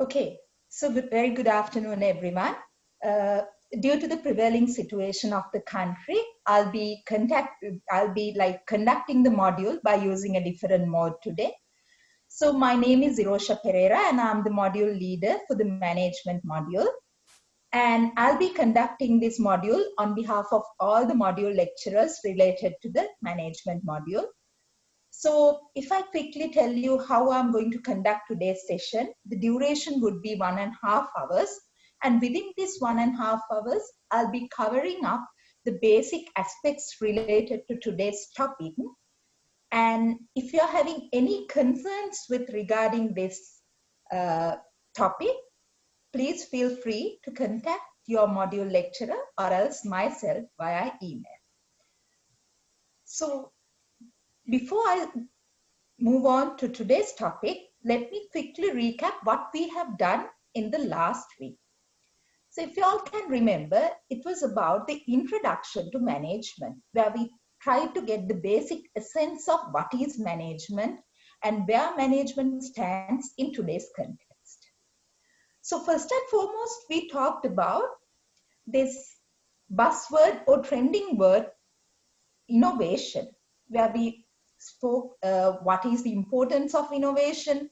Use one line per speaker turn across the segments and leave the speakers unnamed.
Okay, so very good afternoon, everyone. Uh, Due to the prevailing situation of the country, I'll be conducting the module by using a different mode today. So my name is Irosha Pereira, and I'm the module leader for the management module. And I'll be conducting this module on behalf of all the module lecturers related to the management module. So if I quickly tell you how I'm going to conduct today's session, the duration would be 1.5 hours. And within this 1.5 hours, I'll be covering up the basic aspects related to today's topic. And if you're having any concerns with regarding this topic, please feel free to contact your module lecturer or else myself via email. So before I move on to today's topic, let me quickly recap what we have done in the last week. So if you all can remember, it was about the introduction to management, where we tried to get the basic essence of what is management and where management stands in today's context. So first and foremost, we talked about this buzzword or trending word, innovation, where we spoke what is the importance of innovation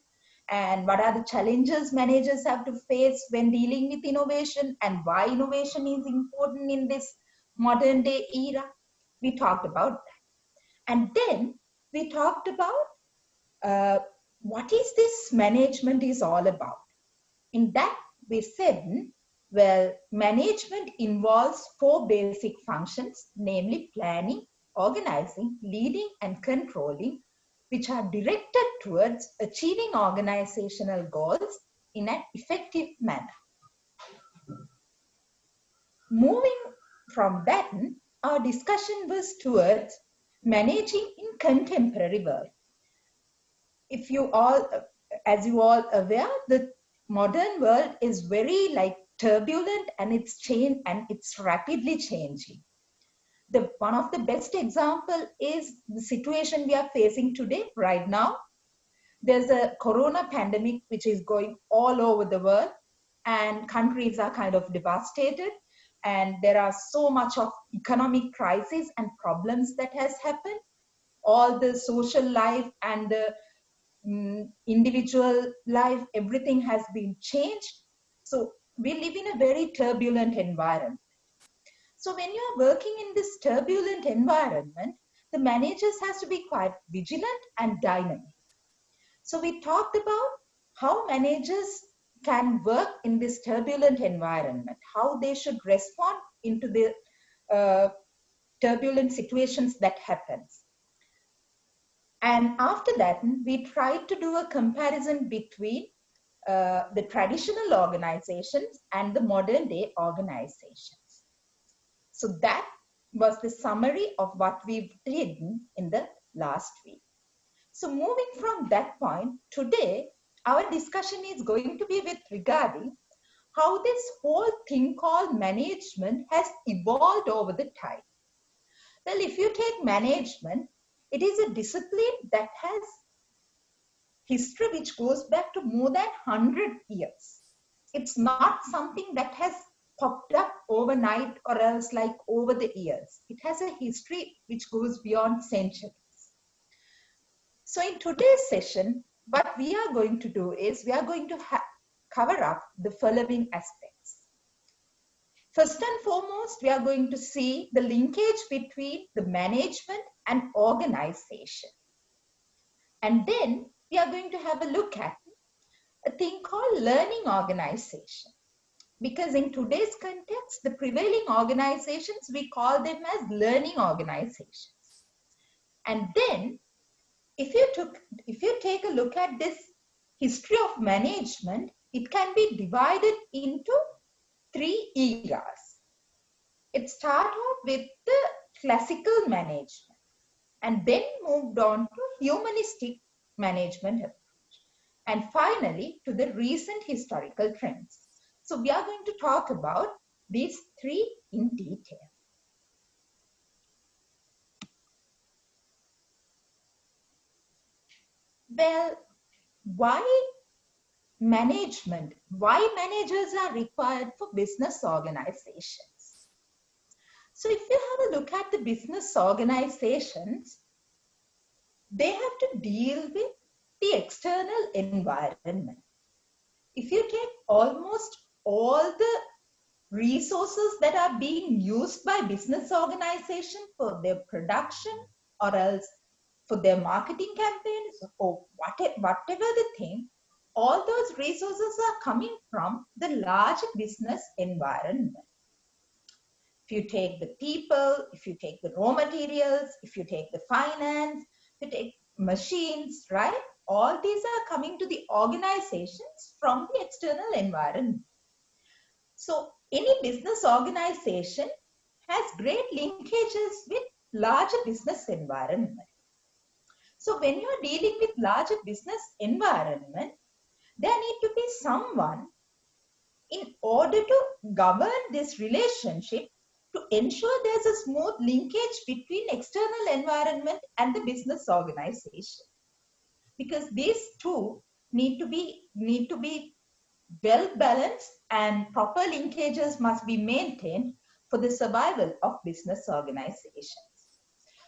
and what are the challenges managers have to face when dealing with innovation and why innovation is important in this modern day era. We talked about that. And then we talked about what is this management is all about. In that we said, well, management involves 4 basic functions, namely planning, organizing, leading, and controlling, which are directed towards achieving organizational goals in an effective manner. Moving from that, our discussion was towards managing in contemporary world. If you all, as you all aware, the modern world is very turbulent and it's rapidly changing. One of the best example is the situation we are facing today, right now. There's a corona pandemic which is going all over the world and countries are kind of devastated and there are so much of economic crisis and problems that has happened. All the social life and the individual life, everything has been changed. So we live in a very turbulent environment. So when you are working in this turbulent environment, the managers has to be quite vigilant and dynamic. So we talked about how managers can work in this turbulent environment, how they should respond into the turbulent situations that happens. And after that, we tried to do a comparison between the traditional organizations and the modern day organizations. So that was the summary of what we did in the last week. So moving from that point, today, our discussion is going to be with regarding how this whole thing called management has evolved over the time. Well, if you take management, it is a discipline that has history which goes back to more than 100 years. It's not something that has popped up overnight or else like over the years. It has a history which goes beyond centuries. So in today's session, what we are going to do is we are going to cover up the following aspects. First and foremost, we are going to see the linkage between the management and organization. And then we are going to have a look at a thing called learning organization. Because in today's context, the prevailing organizations, we call them as learning organizations. And then if you take a look at this history of management, it can be divided into 3 eras. It started off with the classical management and then moved on to humanistic management approach and finally to the recent historical trends. So we are going to talk about these 3 in detail. Well, why management, why managers are required for business organizations. So if you have a look at the business organizations, they have to deal with the external environment. If you take almost all the resources that are being used by business organization for their production or else for their marketing campaigns or whatever the thing, all those resources are coming from the large business environment. If you take the people, if you take the raw materials, if you take the finance, if you take machines, right? All these are coming to the organizations from the external environment. So any business organization has great linkages with larger business environment. So when you're dealing with larger business environment, there need to be someone in order to govern this relationship to ensure there's a smooth linkage between external environment and the business organization. Because these two need to be well balanced and proper linkages must be maintained for the survival of business organizations.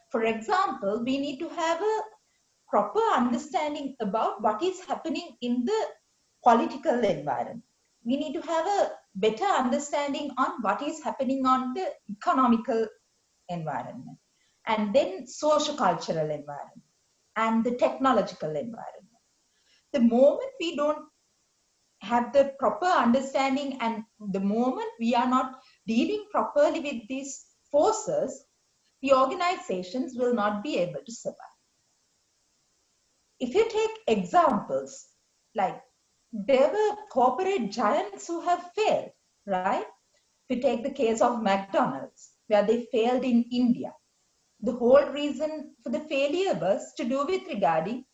For example, we need to have a proper understanding about what is happening in the political environment. We need to have a better understanding on what is happening on the economical environment, and then socio-cultural environment, and the technological environment. The moment we don't have the proper understanding and the moment we are not dealing properly with these forces, the organizations will not be able to survive. If you take examples, like there were corporate giants who have failed, right? If you take the case of McDonald's, where they failed in India, the whole reason for the failure was to do with regarding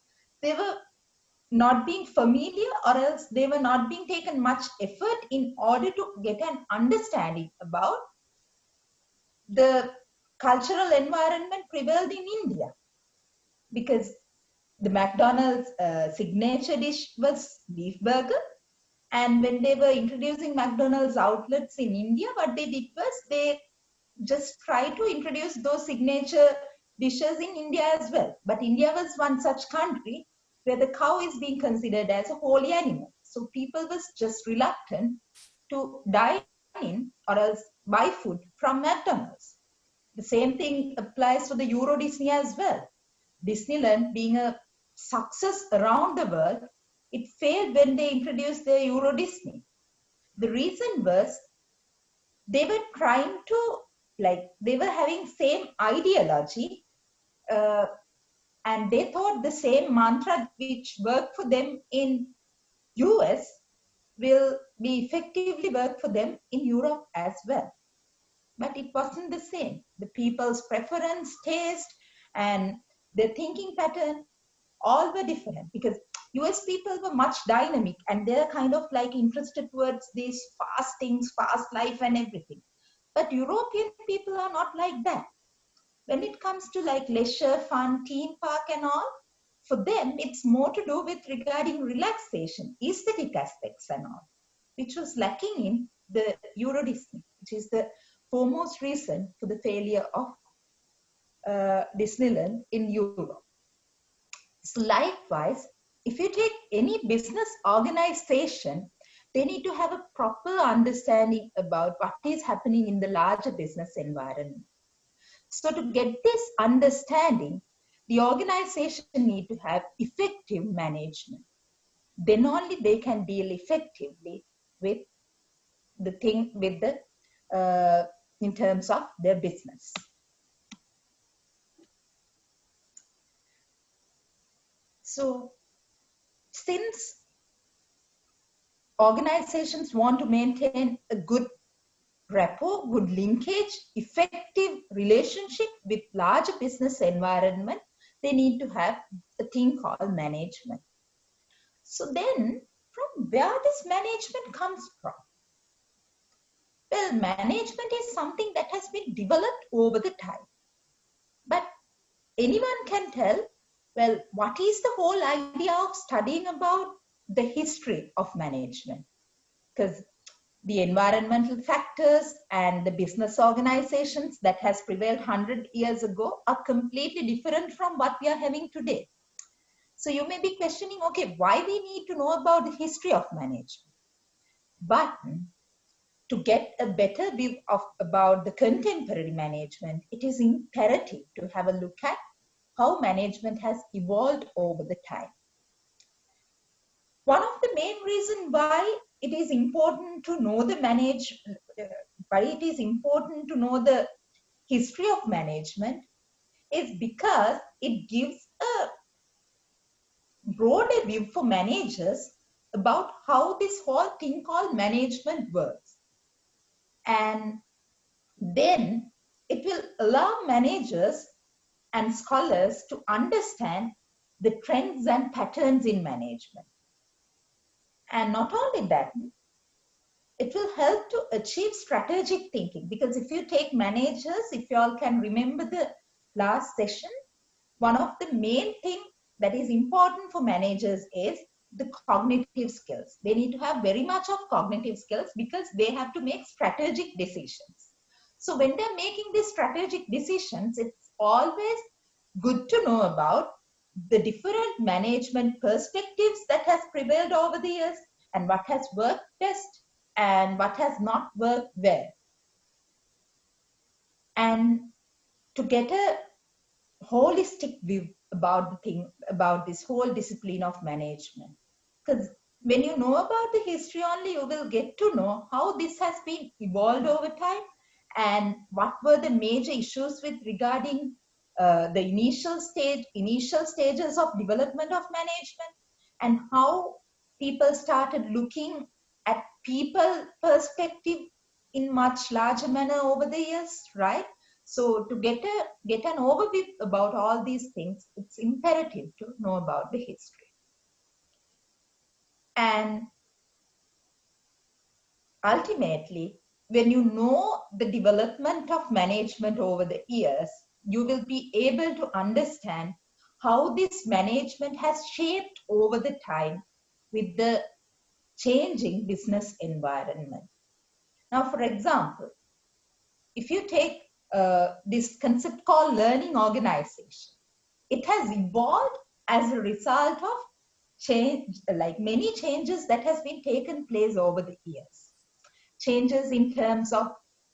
they were not being familiar, or else they were not being taken much effort in order to get an understanding about the cultural environment prevailed in India. Because the McDonald's signature dish was beef burger. And when they were introducing McDonald's outlets in India, what they did was they just tried to introduce those signature dishes in India as well. But India was one such country where the cow is being considered as a holy animal. So people was just reluctant to dine in or else buy food from McDonald's. The same thing applies to the Euro Disney as well. Disneyland being a success around the world, it failed when they introduced the Euro Disney. The reason was they were trying to, they were having same ideology and they thought the same mantra which worked for them in US will be effectively work for them in Europe as well. But it wasn't the same. The people's preference, taste, and their thinking pattern all were different, because US people were much dynamic and they're kind of like interested towards these fast things, fast life and everything. But European people are not like that. When it comes to like leisure, fun, theme park and all, for them, it's more to do with regarding relaxation, aesthetic aspects and all, which was lacking in the Euro Disney, which is the foremost reason for the failure of Disneyland in Europe. So likewise, if you take any business organization, they need to have a proper understanding about what is happening in the larger business environment. So to get this understanding, the organization need to have effective management. Then only they can deal effectively with the thing, with the in terms of their business. So since organizations want to maintain a good rapport, good linkage, effective relationship with larger business environment, they need to have a thing called management. So then, from where this management comes from? Well, management is something that has been developed over the time. But anyone can tell, well, what is the whole idea of studying about the history of management, because the environmental factors and the business organizations that has prevailed 100 years ago are completely different from what we are having today. So you may be questioning, okay, why we need to know about the history of management? But to get a better view about the contemporary management, it is imperative to have a look at how management has evolved over the time. One of the main reasons why it is important to know the history of management is because it gives a broader view for managers about how this whole thing called management works. And then it will allow managers and scholars to understand the trends and patterns in management. And not only that, it will help to achieve strategic thinking, because if you take managers, if you all can remember the last session, one of the main things that is important for managers is the cognitive skills. They need to have very much of cognitive skills because they have to make strategic decisions. So when they're making these strategic decisions, it's always good to know about the different management perspectives that has prevailed over the years and what has worked best and what has not worked well. And to get a holistic view about this whole discipline of management. Because when you know about the history only, you will get to know how this has been evolved over time and what were the major issues with regarding the initial stages of development of management, and how people started looking at people perspective in much larger manner over the years, right? So to get an overview about all these things, it's imperative to know about the history. And ultimately, when you know the development of management over the years, you will be able to understand how this management has shaped over the time with the changing business environment. Now, for example, if you take this concept called learning organization, it has evolved as a result of change, like many changes that has been taken place over the years. Changes in terms of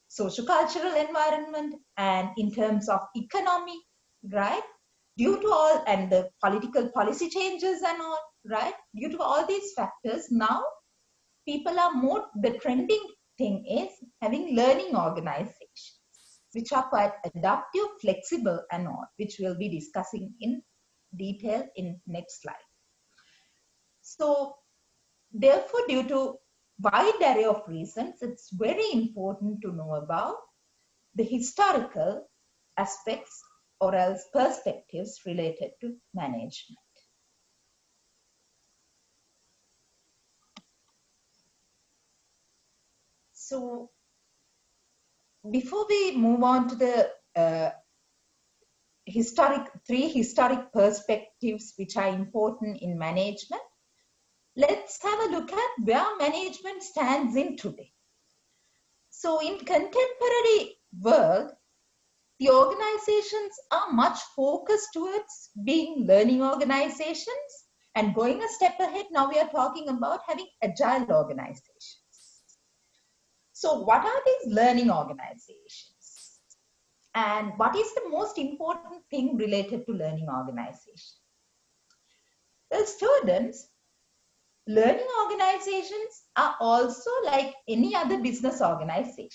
socio-cultural environment and in terms of economy, right? Due to all, and the political policy changes and all, right? Due to all these factors, now people are more, the trending thing is having learning organizations, which are quite adaptive, flexible and all, which we'll be discussing in detail in next slide. So therefore, due to wide array of reasons, it's very important to know about the historical aspects or else perspectives related to management. So before we move on to the three historic perspectives which are important in management, let's have a look at where management stands in today. So in contemporary world, the organizations are much focused towards being learning organizations, and going a step ahead, now we are talking about having agile organizations. So what are these learning organizations? And what is the most important thing related to learning organization? Well, students, learning organizations are also like any other business organization.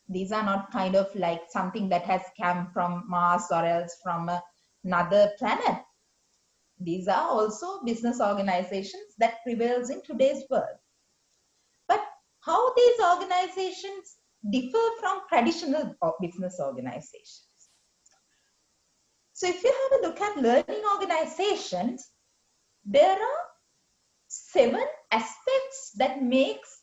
These are not kind of like something that has come from Mars or else from another planet. These are also business organizations that prevails in today's world. But how these organizations differ from traditional business organizations? So if you have a look at learning organizations, there are 7 aspects that makes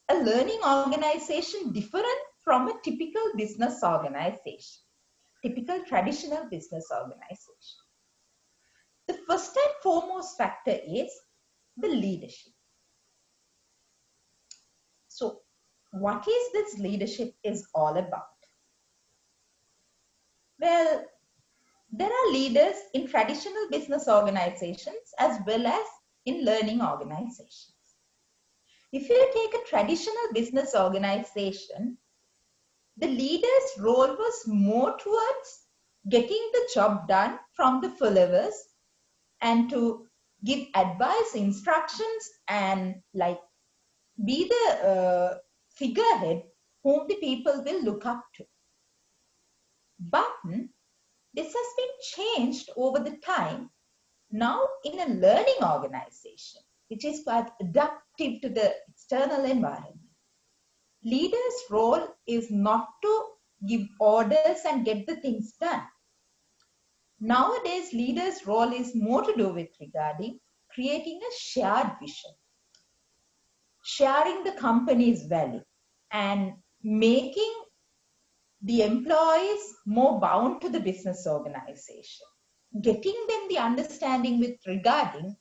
a learning organization different from a typical business organization, typical traditional business organization. The first and foremost factor is the leadership. So what is this leadership is all about? Well, there are leaders in traditional business organizations as well as in learning organizations. If you take a traditional business organization, the leader's role was more towards getting the job done from the followers and to give advice, instructions, and like be the figurehead whom the people will look up to. But this has been changed over the time. Now in a learning organization, which is quite adaptive to the external environment, leaders' role is not to give orders and get the things done. Nowadays, leaders' role is more to do with regarding creating a shared vision, sharing the company's value, and making the employees more bound to the business organization, getting them the understanding with regarding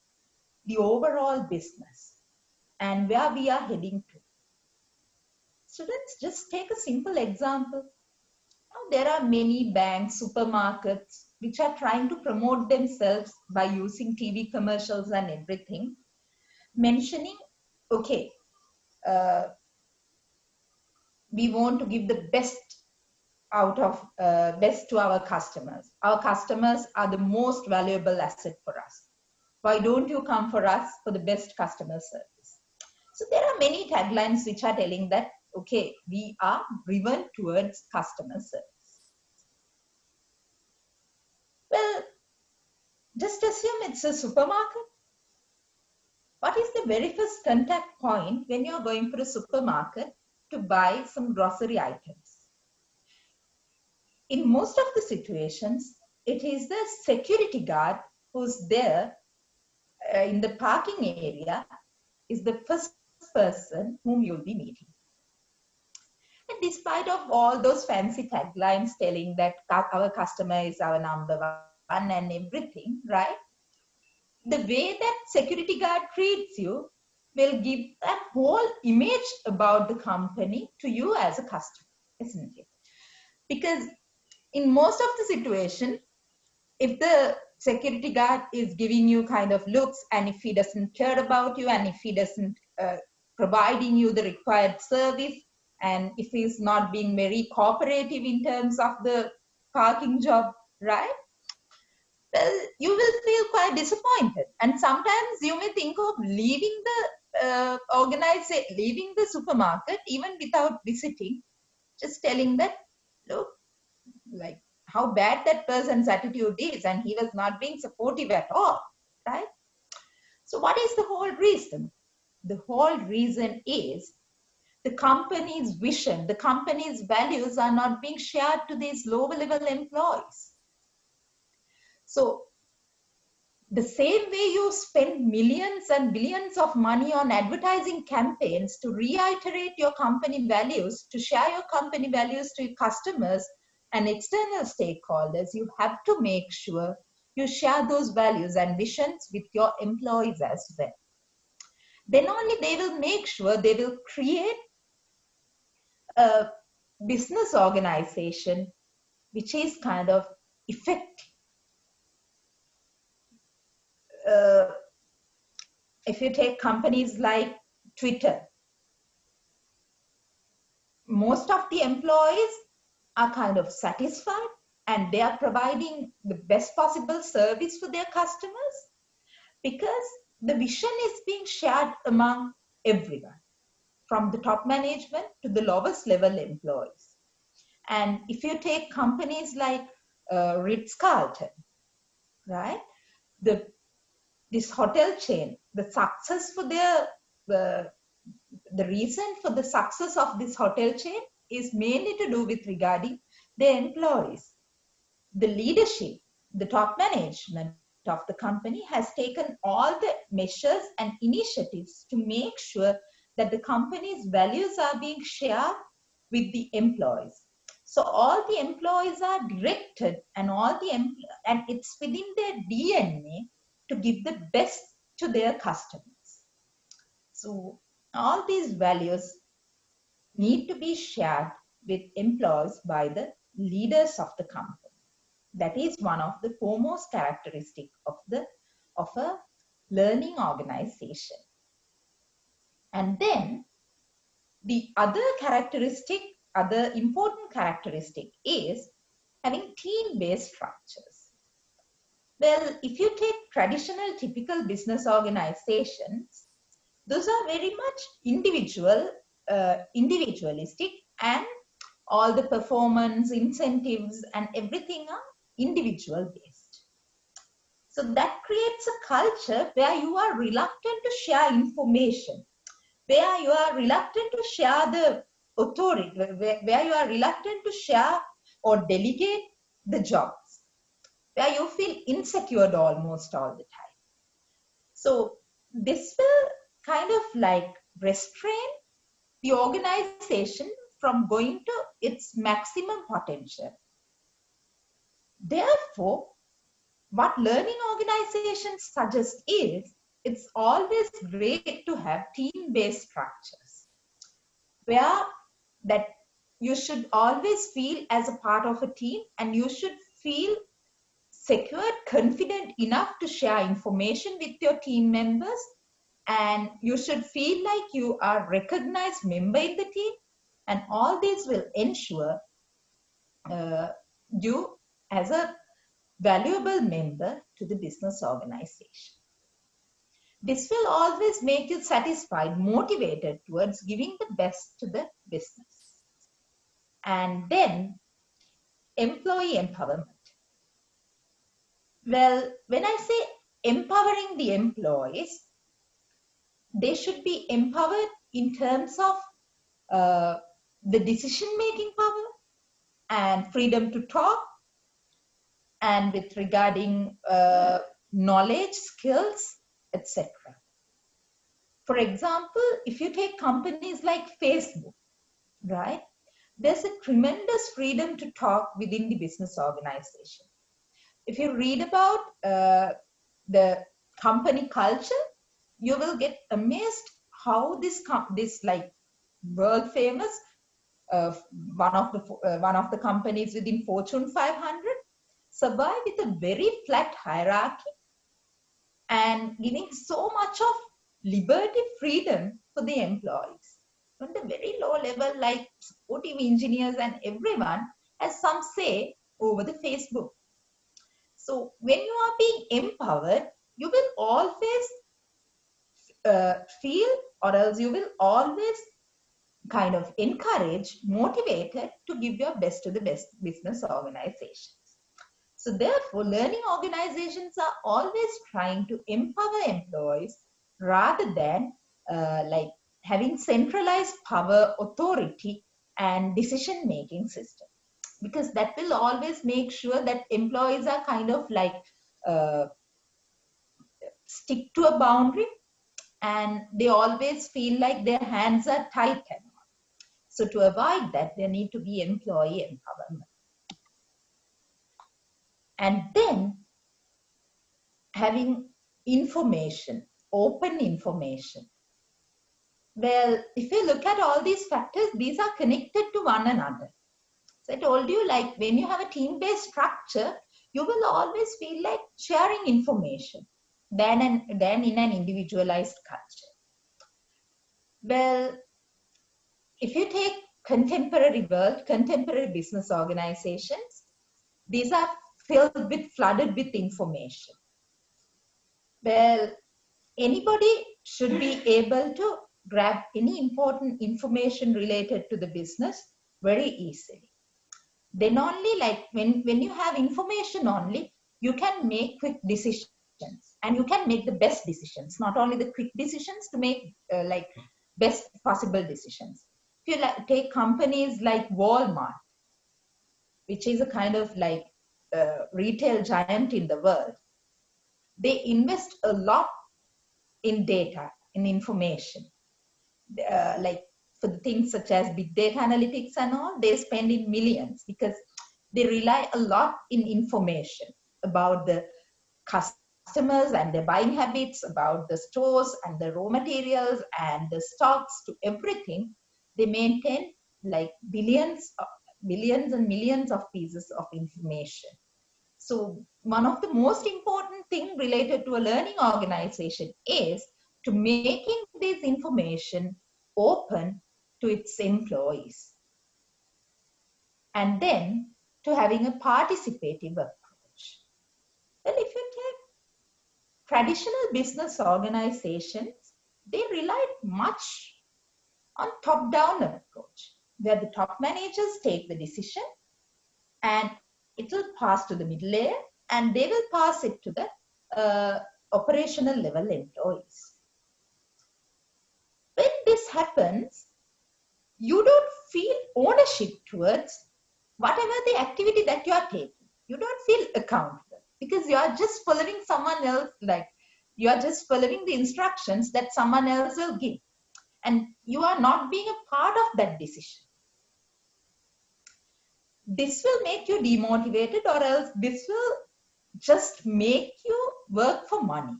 the overall business and where we are heading to. So let's just take a simple example. Now, there are many banks, supermarkets, which are trying to promote themselves by using TV commercials and everything, mentioning, okay, we want to give the best out of best to our customers. Our customers are the most valuable asset for us. Why don't you come for us for the best customer service? So there are many taglines which are telling that, okay, we are driven towards customer service. Well, just assume it's a supermarket. What is the very first contact point when you're going for a supermarket to buy some grocery items? In most of the situations, it is the security guard who's there in the parking area is the first person whom you'll be meeting. And despite of all those fancy taglines telling that our customer is our number one and everything, right? The way that security guard treats you will give a whole image about the company to you as a customer, isn't it? Because in most of the situation, if the security guard is giving you kind of looks and if he doesn't care about you and if he doesn't providing you the required service and if he's not being very cooperative in terms of the parking job, right? Well, you will feel quite disappointed. And sometimes you may think of leaving the leaving the supermarket even without visiting, just telling that, look, like how bad that person's attitude is and he was not being supportive at all, right? So what is the whole reason? The whole reason is the company's vision, the company's values are not being shared to these lower level employees. So the same way you spend millions and billions of money on advertising campaigns to reiterate your company values, to share your company values to your customers and external stakeholders, you have to make sure you share those values and visions with your employees as well. Then only they will make sure they will create a business organization which is kind of effective. If you take companies like Twitter, most of the employees are kind of satisfied and they are providing the best possible service for their customers because the vision is being shared among everyone, from the top management to the lowest level employees. And if you take companies like Ritz-Carlton, right? This hotel chain, the success for the reason for the success of this hotel chain is mainly to do with regarding the employees. The leadership, the top management of the company has taken all the measures and initiatives to make sure that the company's values are being shared with the employees. So all the employees are directed and and it's within their DNA to give the best to their customers. So all these values need to be shared with employees by the leaders of the company. That is one of the foremost characteristics of a learning organization. And then the other important characteristic is having team-based structures. Well, if you take traditional typical business organizations, those are very much individualistic, and all the performance incentives and everything are individual based. So that creates a culture where you are reluctant to share information, where you are reluctant to share the authority, where you are reluctant to share or delegate the jobs, where you feel insecure almost all the time. So this will kind of like restrain the organization from going to its maximum potential. Therefore, what learning organizations suggest is it's always great to have team-based structures where that you should always feel as a part of a team, and you should feel secured, confident enough to share information with your team members, and you should feel like you are a recognized member in the team, and all this will ensure you as a valuable member to the business organization. This will always make you satisfied, motivated towards giving the best to the business. And then employee empowerment. Well, when I say empowering the employees, they should be empowered in terms of the decision-making power and freedom to talk, and with regarding knowledge, skills, etc. For example, if you take companies like Facebook, right, there's a tremendous freedom to talk within the business organization. If you read about the company culture, you will get amazed how this like world famous one of the companies within Fortune 500 survive with a very flat hierarchy and giving so much of liberty, freedom for the employees. From the very low level, like supportive engineers and everyone has some say over the Facebook. So when you are being empowered, you will always feel, or else you will always kind of encourage, motivated to give your best to the best business organizations. So therefore, learning organizations are always trying to empower employees rather than like having centralized power, authority, and decision-making system. Because that will always make sure that employees are kind of like stick to a boundary, and they always feel like their hands are tight. So to avoid that, there need to be employee empowerment. And then having information, open information. Well, if you look at all these factors, these are connected to one another. So I told you, like when you have a team-based structure, you will always feel like sharing information than in an individualized culture. Well, if you take contemporary world, contemporary business organizations, these are flooded with information. Well, anybody should be able to grab any important information related to the business very easily. Then only, like when you have information only, you can make quick decisions, and you can make the best decisions, not only the quick decisions, to make like best possible decisions. If you take companies like Walmart, which is a kind of like retail giant in the world, they invest a lot in data, in information. Like for the things such as big data analytics and all, they spend in millions because they rely a lot in information about the customers, customers and their buying habits, about the stores and the raw materials and the stocks to everything, they maintain like billions and millions of pieces of information. So one of the most important thing related to a learning organization is to making this information open to its employees, and then to having a participative approach. Well, if you take traditional business organizations, they relied much on top-down approach, where the top managers take the decision and it will pass to the middle layer and they will pass it to the operational level employees. When this happens, you don't feel ownership towards whatever the activity that you are taking. You don't feel accountable because you are just following someone else, like you are just following the instructions that someone else will give. And you are not being a part of that decision. This will make you demotivated, or else this will just make you work for money.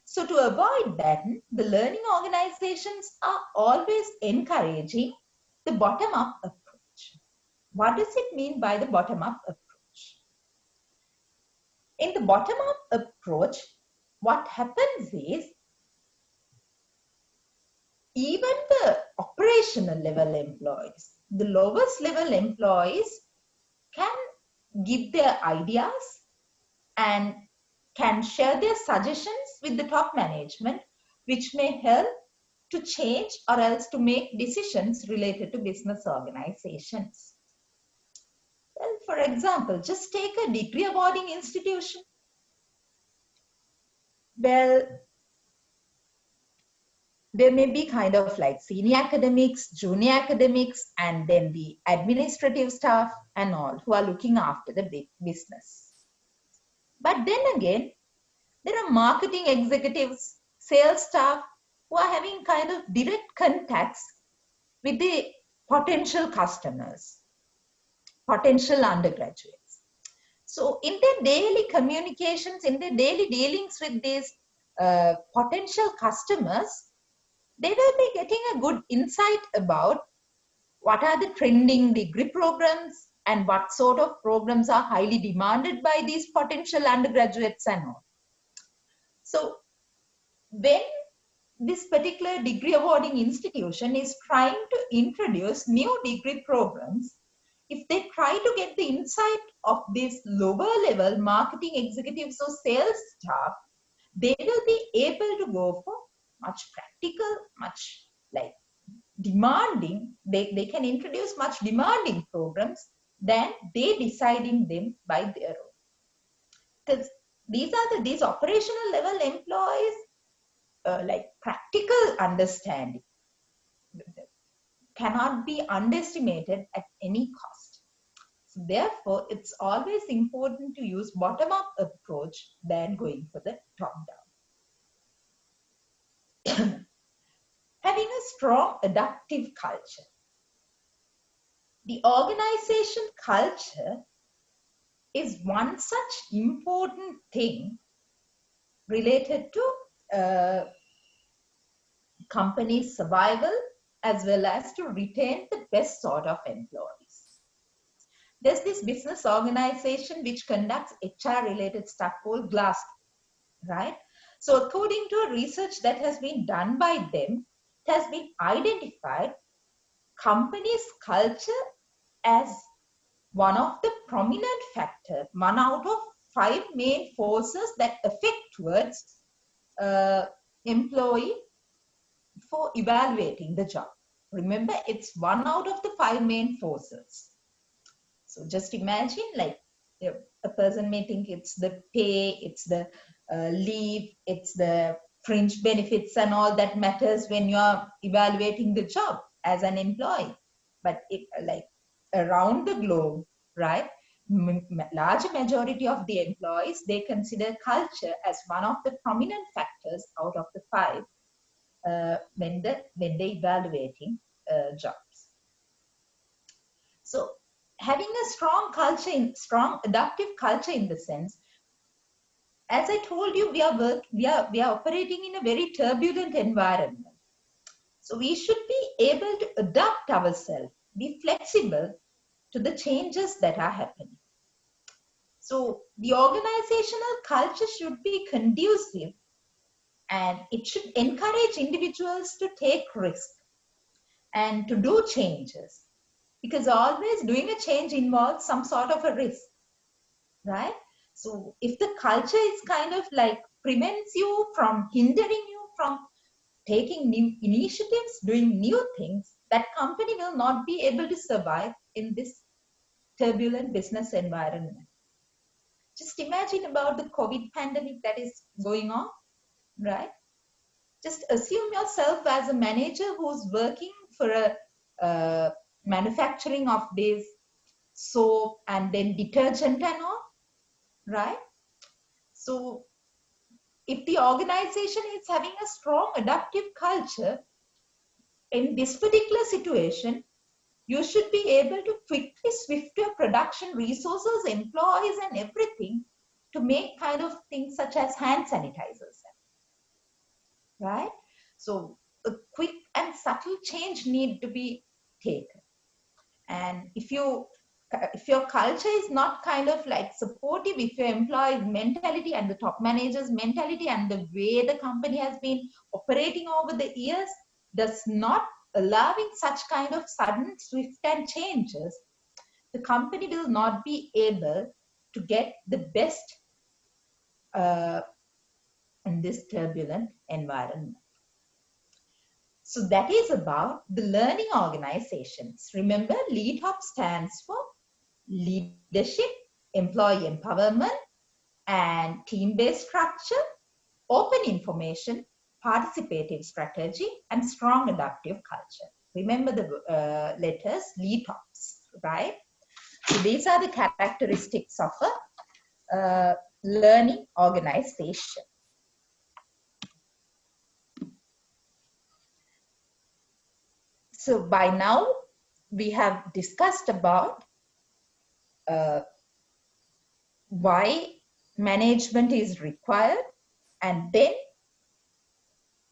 So to avoid that, the learning organizations are always encouraging the bottom-up approach. What does it mean by the bottom-up approach? In the bottom-up approach, what happens is even the operational level employees, the lowest level employees can give their ideas and can share their suggestions with the top management, which may help to change or else to make decisions related to business organizations. Well, for example, just take a degree awarding institution. Well, there may be kind of like senior academics, junior academics, and then the administrative staff and all who are looking after the big business. But then again, there are marketing executives, sales staff who are having kind of direct contacts with the potential customers, potential undergraduates. So in their daily communications, in their daily dealings with these potential customers, they will be getting a good insight about what are the trending degree programs and what sort of programs are highly demanded by these potential undergraduates and all. So when this particular degree awarding institution is trying to introduce new degree programs, if they try to get the insight of these lower level marketing executives or sales staff, they will be able to go for much practical, much like demanding, they can introduce much demanding programs than they deciding them by their own. Because these operational level employees, like practical understanding cannot be underestimated at any cost. So therefore, it's always important to use bottom-up approach than going for the top-down. Having a strong adaptive culture. The organization culture is one such important thing related to company's survival as well as to retain the best sort of employees. There's this business organization which conducts HR related stuff called Glassdoor, right? So according to a research that has been done by them, it has been identified company's culture as one of the prominent factors, one out of 5 main forces that affect towards employee for evaluating the job. Remember, it's 1 out of the 5 main forces. So just imagine, like, a person may think it's the pay, it's the leave, it's the fringe benefits and all that matters when you're evaluating the job as an employee. But it, like around the globe, right, larger majority of the employees, they consider culture as one of the prominent factors out of the 5 when they evaluating jobs. So having a strong culture, strong adaptive culture in the sense, as I told you, we are operating in a very turbulent environment. So we should be able to adapt ourselves, be flexible to the changes that are happening. So the organizational culture should be conducive and it should encourage individuals to take risks and to do changes, because always doing a change involves some sort of a risk, right? So if the culture is kind of like prevents you from hindering you from taking new initiatives, doing new things, that company will not be able to survive in this turbulent business environment. Just imagine about the COVID pandemic that is going on, right? Just assume yourself as a manager who's working for a manufacturing of this soap and then detergent and all, right? So if the organization is having a strong adaptive culture, in this particular situation, you should be able to quickly shift your production resources, employees, and everything to make kind of things such as hand sanitizers, right? So a quick and subtle change need to be taken. And if your culture is not kind of like supportive, if your employees' mentality and the top managers' mentality and the way the company has been operating over the years does not allowing such kind of sudden, swift and changes, the company will not be able to get the best in this turbulent environment. So that is about the learning organizations. Remember, LEADHOP stands for leadership, employee empowerment, and team-based structure, open information, participative strategy, and strong adaptive culture. Remember the letters LEADHOPs, right? So these are the characteristics of a learning organization. So by now, we have discussed about why management is required, and then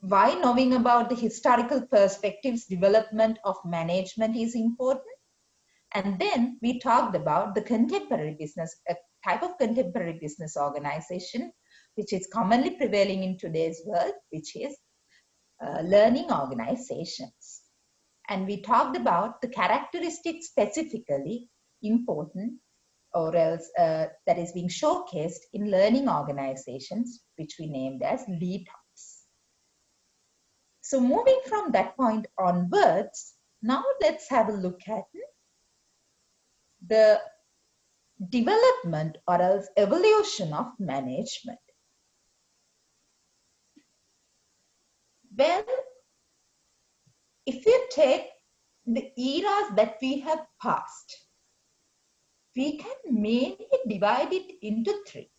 why knowing about the historical perspectives development of management is important. And then we talked about the contemporary business, a type of contemporary business organization, which is commonly prevailing in today's world, which is learning organizations. And we talked about the characteristics specifically important or else that is being showcased in learning organizations, which we named as LEADHOPs. So moving from that point onwards, now let's have a look at the development or else evolution of management. Well, if you take the eras that we have passed, we can mainly divide it into three.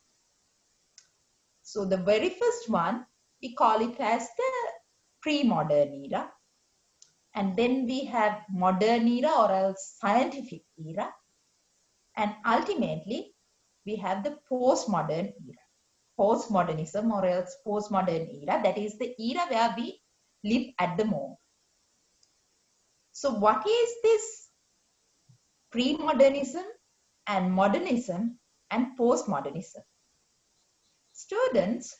So the very first one, we call it as the pre-modern era. And then we have modern era or else scientific era. And ultimately, we have the postmodern era, postmodernism or else postmodern era. That is the era where we live at the moment. So what is this pre-modernism and modernism and postmodernism? Students,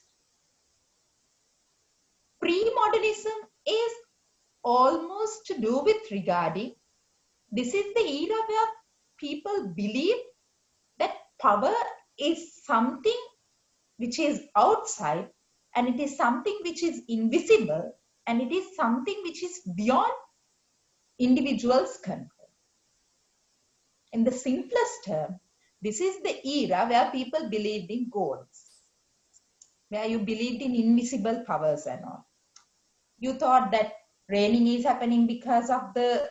pre-modernism is almost to do with regarding, this is the era where people believe that power is something which is outside and it is something which is invisible and it is something which is beyond individuals' control. In the simplest term, this is the era where people believed in gods, where you believed in invisible powers and all. You thought that raining is happening because of the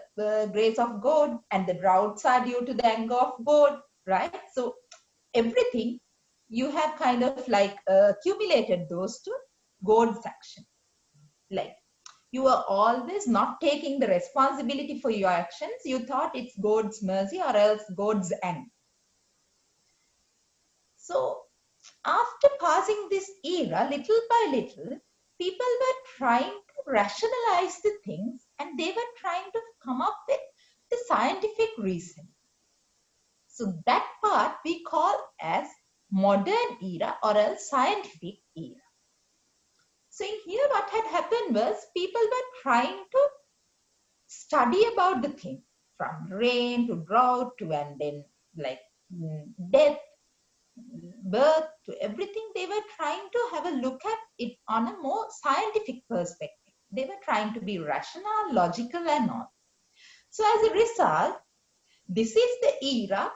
grace of God and the droughts are due to the anger of God, right? So everything you have kind of like accumulated those to God's action. Like you are always not taking the responsibility for your actions. You thought it's God's mercy or else God's anger. So after passing this era, little by little, people were trying to rationalize the things and they were trying to come up with the scientific reason. So that part we call as modern era or a scientific era. So in here what had happened was people were trying to study about the thing from rain to drought to and then like death, birth to everything. They were trying to have a look at it on a more scientific perspective. They were trying to be rational, logical and all. So as a result, this is the era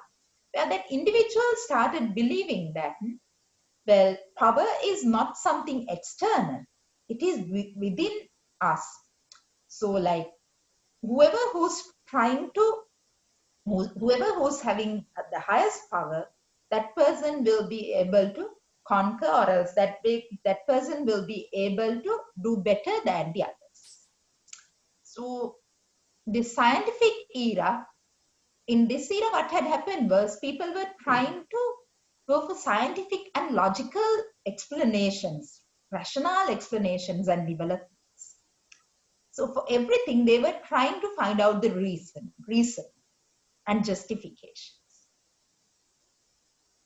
where that individuals started believing that, well, power is not something external. It is within us. So like whoever who's having the highest power, that person will be able to conquer, or else that person will be able to do better than the others. So the scientific era, in this era what had happened was people were trying to go for scientific and logical explanations, rational explanations and developments. So for everything they were trying to find out the reason and justifications.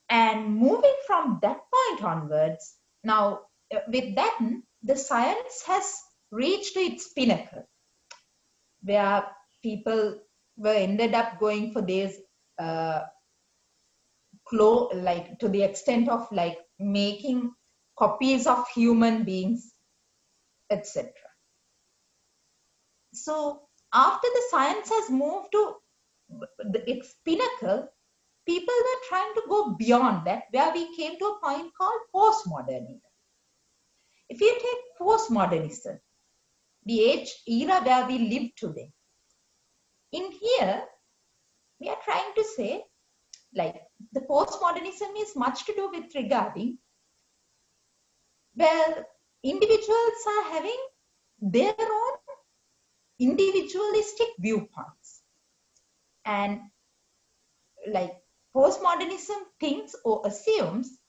And moving from that point onwards, now with that, the science has reached its pinnacle, where people were ended up going for this like to the extent of like making copies of human beings, etc. So after the science has moved to its pinnacle, people were trying to go beyond that, where we came to a point called postmodernism. If you take postmodernism, the era where we live today, in here we are trying to say like the postmodernism is much to do with regarding where individuals are having their own individualistic viewpoints, and like postmodernism thinks or assumes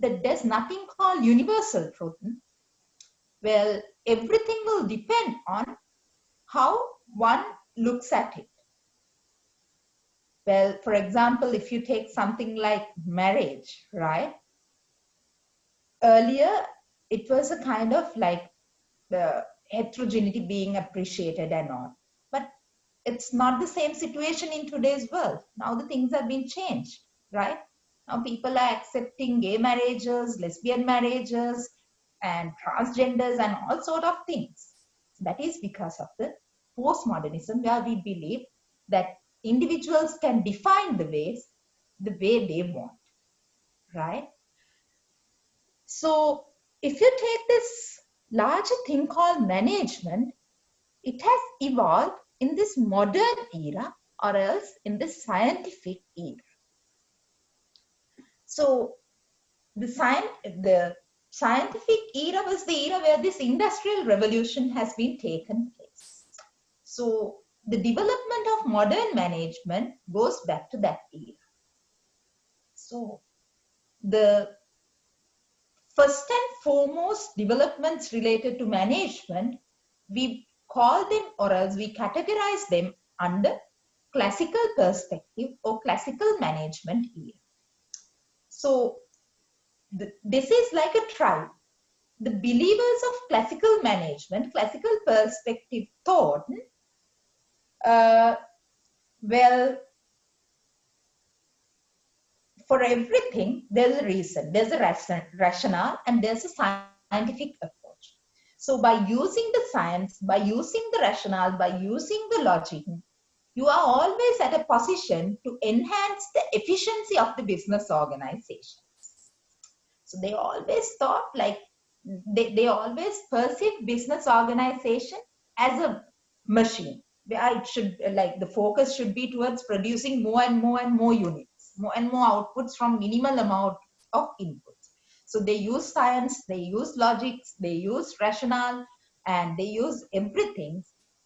that there's nothing called universal truth. Well, everything will depend on how one looks at it. Well, for example, if you take something like marriage, right? Earlier, it was a kind of like the heterogeneity being appreciated and all. But it's not the same situation in today's world. Now the things have been changed, right? Now people are accepting gay marriages, lesbian marriages, and transgenders and all sort of things. That is because of the postmodernism, where we believe that individuals can define the way they want, right? So if you take this larger thing called management, it has evolved in this modern era or else in the scientific era. So the scientific era was the era where this industrial revolution has been taken place. So the development of modern management goes back to that era. So the first and foremost developments related to management, we call them or else we categorize them under classical perspective or classical management era. So this is like a tribe. The believers of classical management, classical perspective thought, well, for everything, there's a reason, there's a rationale, and there's a scientific approach. So by using the science, by using the rationale, by using the logic, you are always at a position to enhance the efficiency of the business organizations. So they always thought like, they always perceive business organization as a machine, where it should, like the focus should be towards producing more and more units, more and more outputs from minimal amount of inputs. So they use science, they use logics, they use rationale, and they use everything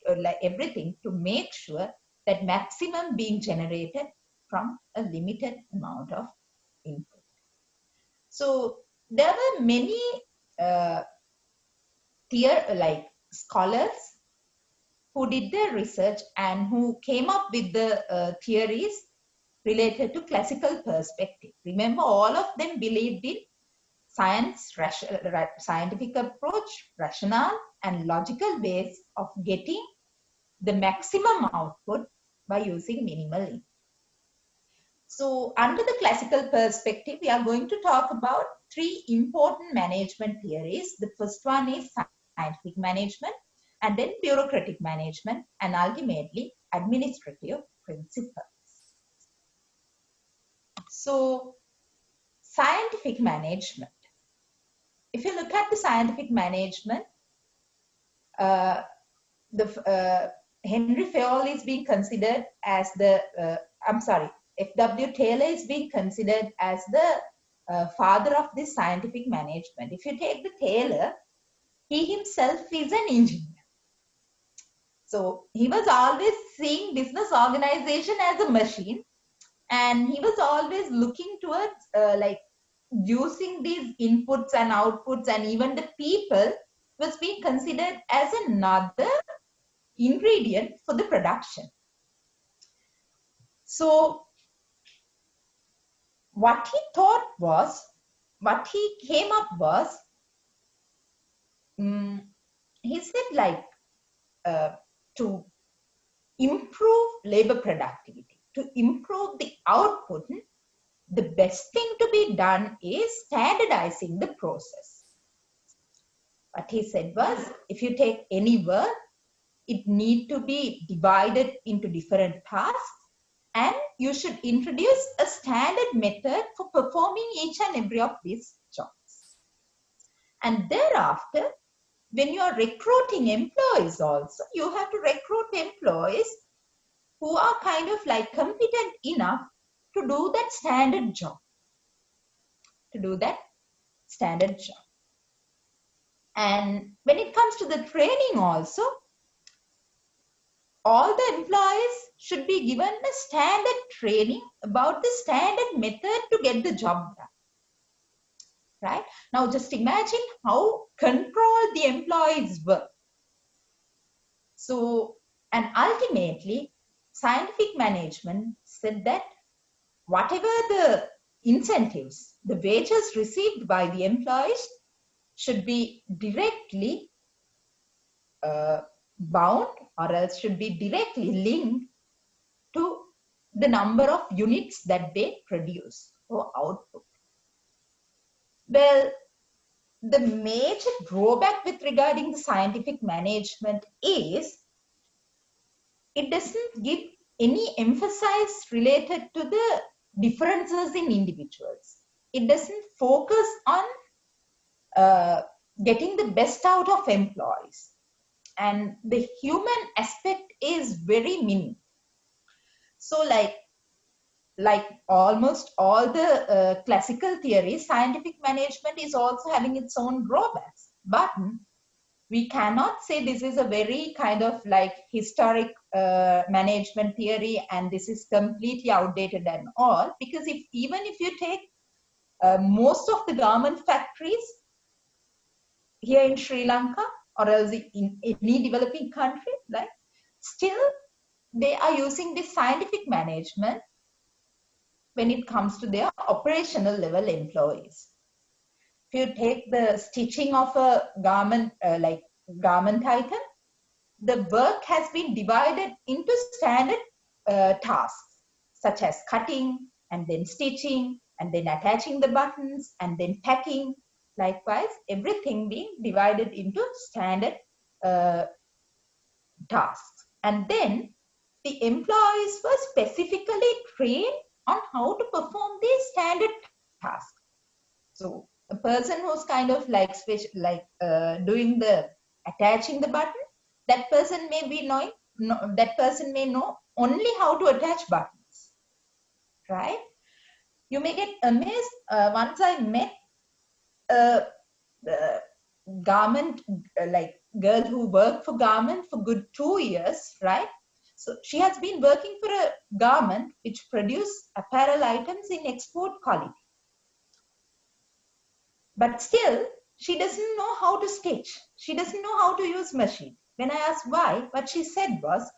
to make sure that maximum being generated from a limited amount of input. So there were many scholars who did their research and who came up with the theories related to classical perspective. Remember, all of them believed in scientific approach, rationale, and logical ways of getting the maximum output by using minimal input. So under the classical perspective, we are going to talk about three important management theories. The first one is scientific management, and then bureaucratic management, and ultimately administrative principles. So scientific management. If you look at the scientific management, Henry Fayol is being considered as the, F.W. Taylor is being considered as the father of this scientific management. If you take the Taylor, he himself is an engineer. So he was always seeing business organization as a machine, and he was always looking towards using these inputs and outputs, and even the people was being considered as another ingredient for the production. So what he came up was, he said to improve labor productivity, to improve the output, the best thing to be done is standardizing the process. What he said was, if you take any work, it need to be divided into different tasks, and you should introduce a standard method for performing each and every of these jobs. And thereafter, when you are recruiting employees also, you have to recruit employees who are kind of competent enough to do that standard job. And when it comes to the training also, all the employees should be given a standard training about the standard method to get the job done. Right? Now just imagine how controlled the employees were. So, and ultimately, scientific management said that whatever the incentives, the wages received by the employees should be directly bound, or else should be directly linked to the number of units that they produce or output. Well, the major drawback with regarding the scientific management is it doesn't give any emphasis related to the differences in individuals. It doesn't focus on getting the best out of employees. And the human aspect is very minimal. So like almost all the classical theories, scientific management is also having its own drawbacks. But we cannot say this is a very kind of historic management theory and this is completely outdated and all, because even if you take most of the garment factories here in Sri Lanka or else in any developing country, still they are using this scientific management when it comes to their operational level employees. If you take the stitching of a garment, garment item, the work has been divided into standard tasks, such as cutting and then stitching and then attaching the buttons and then packing. Likewise, everything being divided into standard tasks. And then the employees were specifically trained on how to perform these standard tasks. So a person who's kind of doing the attaching the button, that person may be knowing, that person may know only how to attach buttons, right? You may get amazed. Once I met a garment, girl who worked for garment for good 2 years, right? So she has been working for a garment which produce apparel items in export quality. But still, she doesn't know how to stitch. She doesn't know how to use machine. When I asked why, what she said was,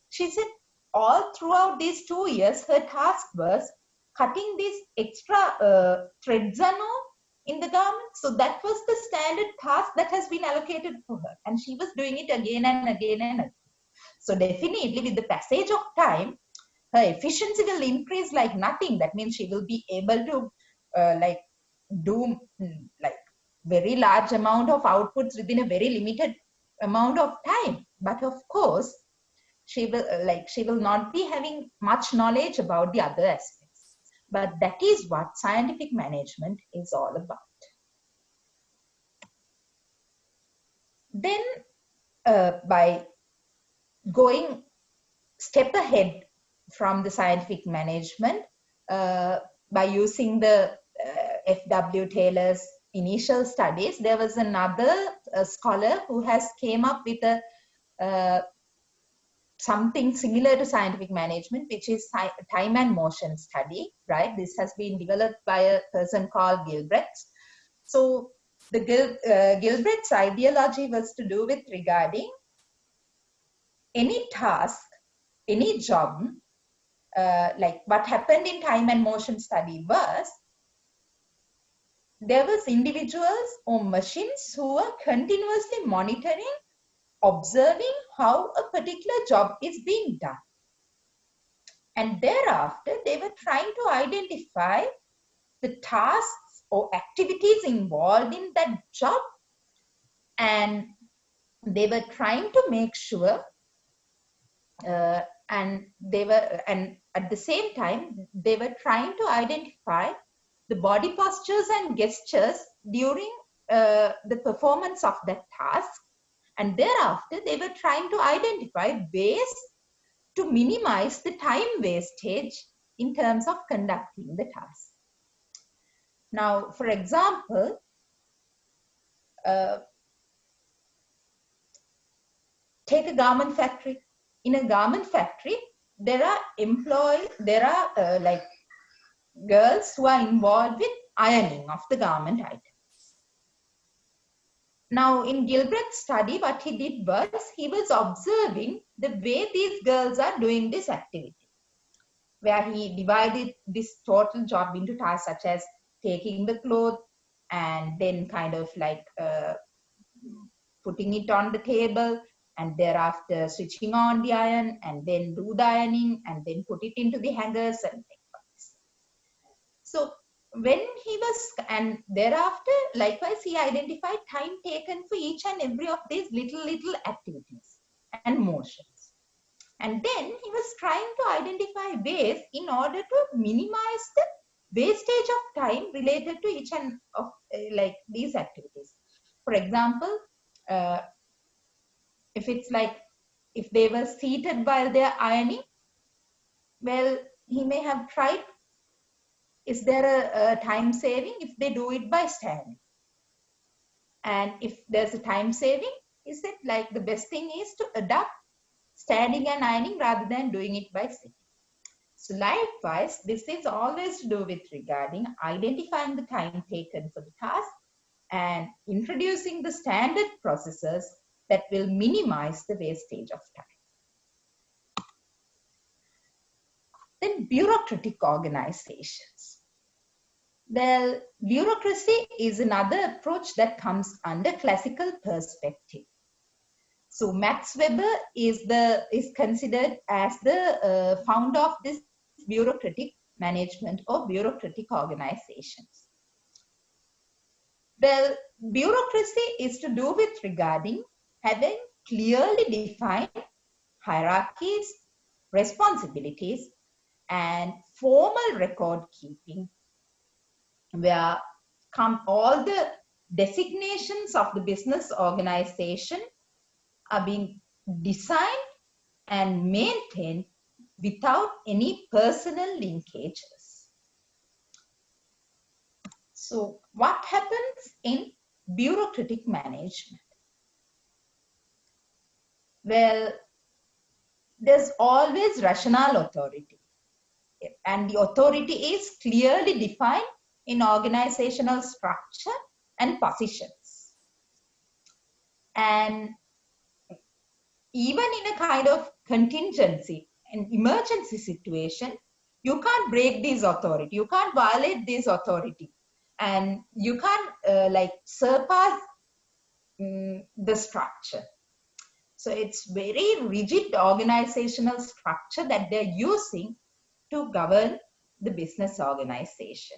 she said all throughout these 2 years, her task was cutting these extra threads and all in the garment. So that was the standard task that has been allocated for her. And she was doing it again and again and again. So definitely with the passage of time, her efficiency will increase like nothing. That means she will be able to like do like very large amount of outputs within a very limited amount of time. But of course, she will not be having much knowledge about the other aspects. But that is what scientific management is all about. Then by going step ahead from the scientific management, by using the F.W. Taylor's initial studies, there was another scholar who has came up with a something similar to scientific management, which is time and motion study, right? This has been developed by a person called Gilbreth. So the Gilbreth's ideology was to do with regarding any task, any job, like what happened in time and motion study was, there was individuals or machines who were continuously monitoring, observing how a particular job is being done. And thereafter, they were trying to identify the tasks or activities involved in that job. And they were trying to make sure, and at the same time, they were trying to identify the body postures and gestures during the performance of that task. And thereafter, they were trying to identify ways to minimize the time wastage in terms of conducting the task. Now, for example, take a garment factory. In a garment factory, there are like girls who are involved with ironing of the garment items. Now, in Gilbreth's study, what he did was, he was observing the way these girls are doing this activity, where he divided this total job into tasks such as taking the cloth and then kind of like putting it on the table, and thereafter switching on the iron, and then do the ironing, and then put it into the hangers and things like this. So when he was, and thereafter, likewise, he identified time taken for each and every of these little activities and motions. And then he was trying to identify ways in order to minimize the wastage of time related to each and of like these activities. For example, if it's like, if they were seated while they're ironing, well, he may have tried, is there a time saving if they do it by standing? And if there's a time saving, is it like the best thing is to adapt standing and ironing rather than doing it by sitting? So likewise, this is always to do with regarding identifying the time taken for the task and introducing the standard processes that will minimize the wastage of time. Then bureaucratic organizations. Well, bureaucracy is another approach that comes under classical perspective. So Max Weber is considered as the founder of this bureaucratic management or bureaucratic organizations. Well, bureaucracy is to do with regarding having clearly defined hierarchies, responsibilities, and formal record keeping, where all the designations of the business organization are being designed and maintained without any personal linkages. So what happens in bureaucratic management? Well, there's always rational authority, and the authority is clearly defined in organizational structure and positions. And even in a kind of contingency, an emergency situation, you can't break this authority. You can't violate this authority. And you can't like surpass the structure. So it's very rigid organizational structure that they're using to govern the business organization.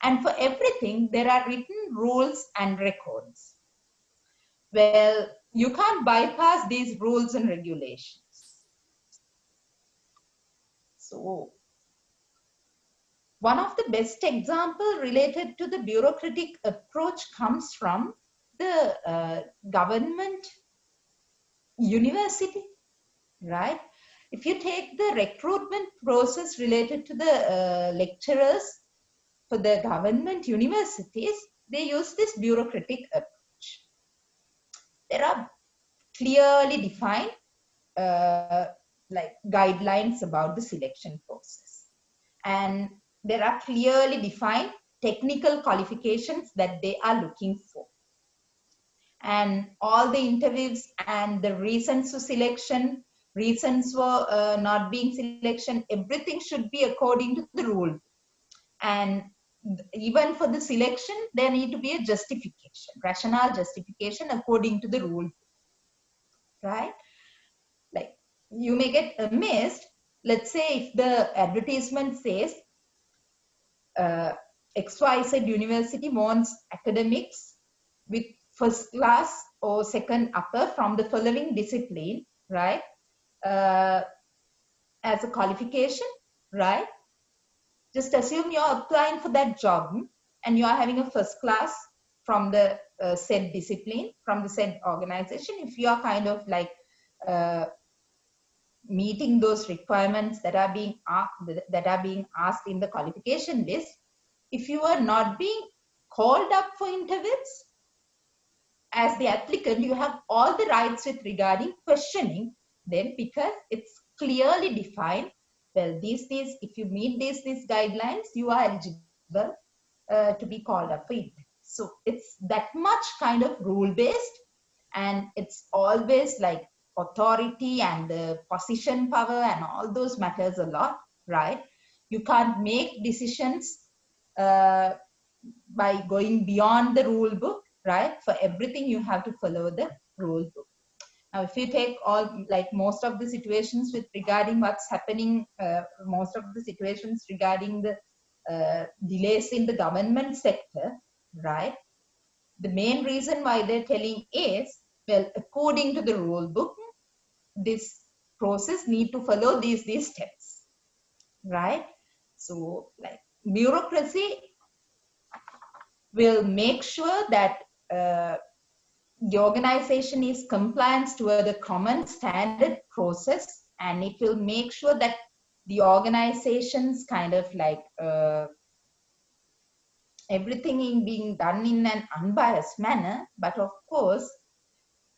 And for everything, there are written rules and records. Well, you can't bypass these rules and regulations. So one of the best example related to the bureaucratic approach comes from the government university, right? If you take the recruitment process related to the lecturers for the government universities, they use this bureaucratic approach. There are clearly defined like guidelines about the selection process. And there are clearly defined technical qualifications that they are looking for. And all the interviews and the reasons for selection, reasons for not being selection, everything should be according to the rule. And even for the selection, there need to be a justification, rationale justification according to the rule, right? Like you may get amazed. Let's say if the advertisement says XYZ university wants academics with first class or second upper from the following discipline, right? As a qualification, right? Just assume you're applying for that job and you are having a first class from the said discipline, from the said organization. If you are kind of like meeting those requirements that are being asked in the qualification list, if you are not being called up for interviews as the applicant, you have all the rights with regarding questioning them, because it's clearly defined. Well, these if you meet these guidelines, you are eligible to be called up for interview. So it's that much kind of rule based, and it's always like authority and the position power and all those matters a lot, right? You can't make decisions by going beyond the rule book, right? For everything you have to follow the rule book. Now, if you take all, like most of the situations with regarding what's happening, most of the situations regarding the delays in the government sector, right? The main reason why they're telling is, well, according to the rule book, this process need to follow these steps, right? So like bureaucracy will make sure that the organization is compliant to the common standard process, and it will make sure that the organization's kind of like everything is being done in an unbiased manner. But of course,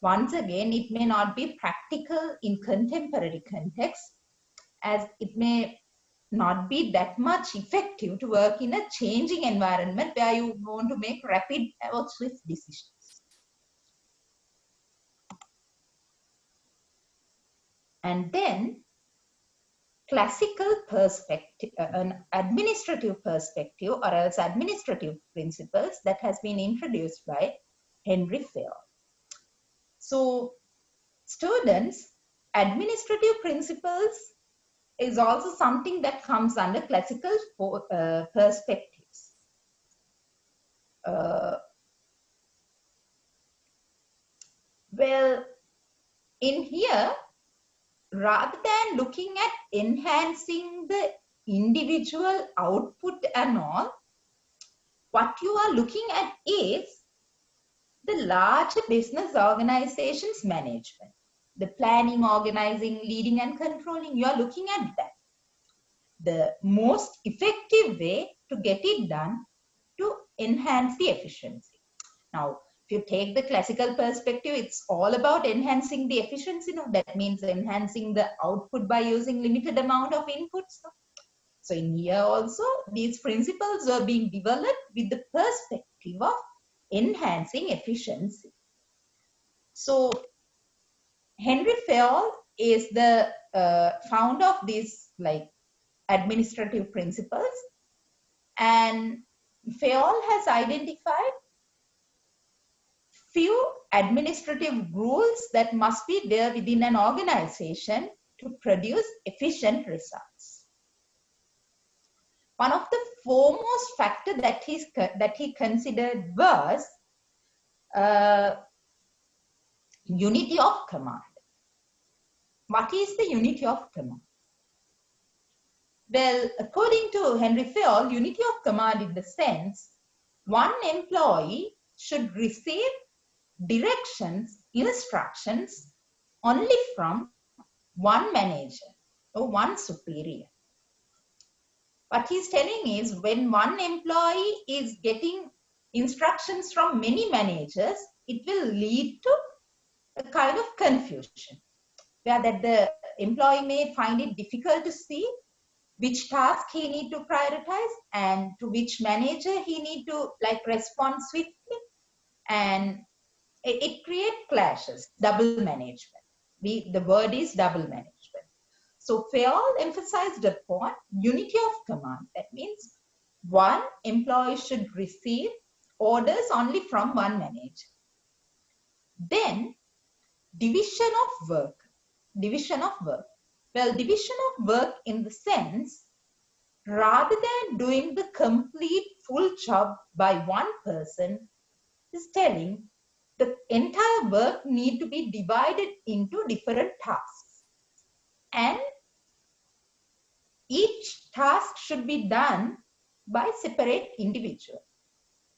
once again, it may not be practical in contemporary context, as it may not be that much effective to work in a changing environment where you want to make rapid or swift decisions. And then classical perspective, an administrative perspective, or else administrative principles that has been introduced by Henry Fair. So students, administrative principles is also something that comes under classical perspectives. Well, in here, rather than looking at enhancing the individual output and all, what you are looking at is the larger business organization's management, the planning, organizing, leading, and controlling. You are looking at that. The most effective way to get it done to enhance the efficiency. Now, if you take the classical perspective, it's all about enhancing the efficiency. No? That means enhancing the output by using limited amount of inputs. No? So in here also, these principles are being developed with the perspective of enhancing efficiency. So Henry Fayol is the founder of these like administrative principles, and Fayol has identified few administrative rules that must be there within an organization to produce efficient results. One of the foremost factor that he considered was unity of command. What is the unity of command? Well, according to Henry Fayol, unity of command in the sense one employee should receive directions, instructions only from one manager or one superior. What he's telling is when one employee is getting instructions from many managers, it will lead to a kind of confusion where that the employee may find it difficult to see which task he need to prioritize and to which manager he need to like respond swiftly, and it creates clashes, double management. The word is double management. So Fayol emphasized upon unity of command. That means one employee should receive orders only from one manager. Then division of work. Division of work. Well, division of work in the sense, rather than doing the complete full job by one person, is telling the entire work need to be divided into different tasks. And each task should be done by separate individual.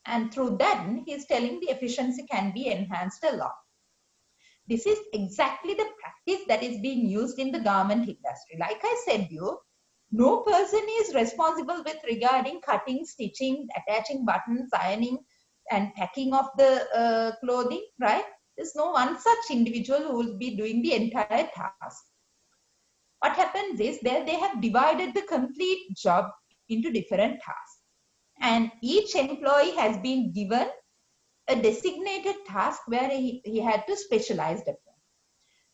And through that, he is telling the efficiency can be enhanced a lot. This is exactly the practice that is being used in the garment industry. Like I said, no person is responsible with regarding cutting, stitching, attaching buttons, ironing, and packing of the clothing, right? There's no one such individual who will be doing the entire task. What happens is that they have divided the complete job into different tasks. And each employee has been given a designated task where he had to specialize upon.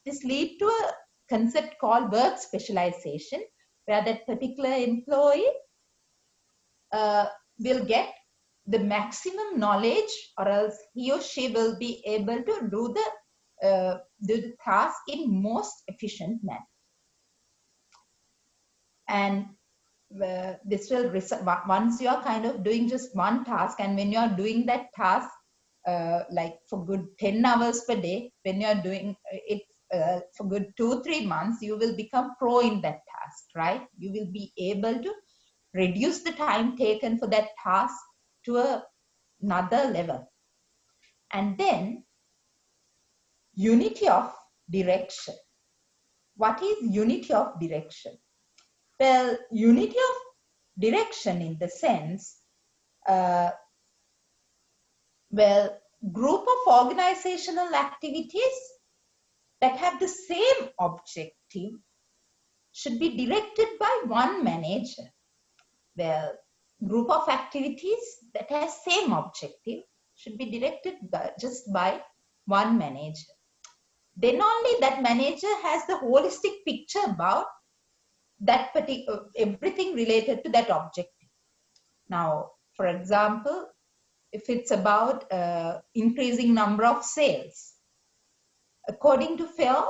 This leads to a concept called work specialization, where that particular employee will get the maximum knowledge, or else he or she will be able to do the task in most efficient manner. And this will once you are kind of doing just one task, and when you are doing that task like for good 10 hours per day, when you are doing it for good 2-3 months, you will become pro in that task, right? You will be able to reduce the time taken for that task to another level. And then unity of direction. What is unity of direction? Well, unity of direction in the sense, well, group of organizational activities that have the same objective should be directed by one manager. Well, group of activities that has same objective should be directed just by one manager. Then only that manager has the holistic picture about that particular everything related to that objective. Now, for example, if it's about increasing number of sales, according to Fayol,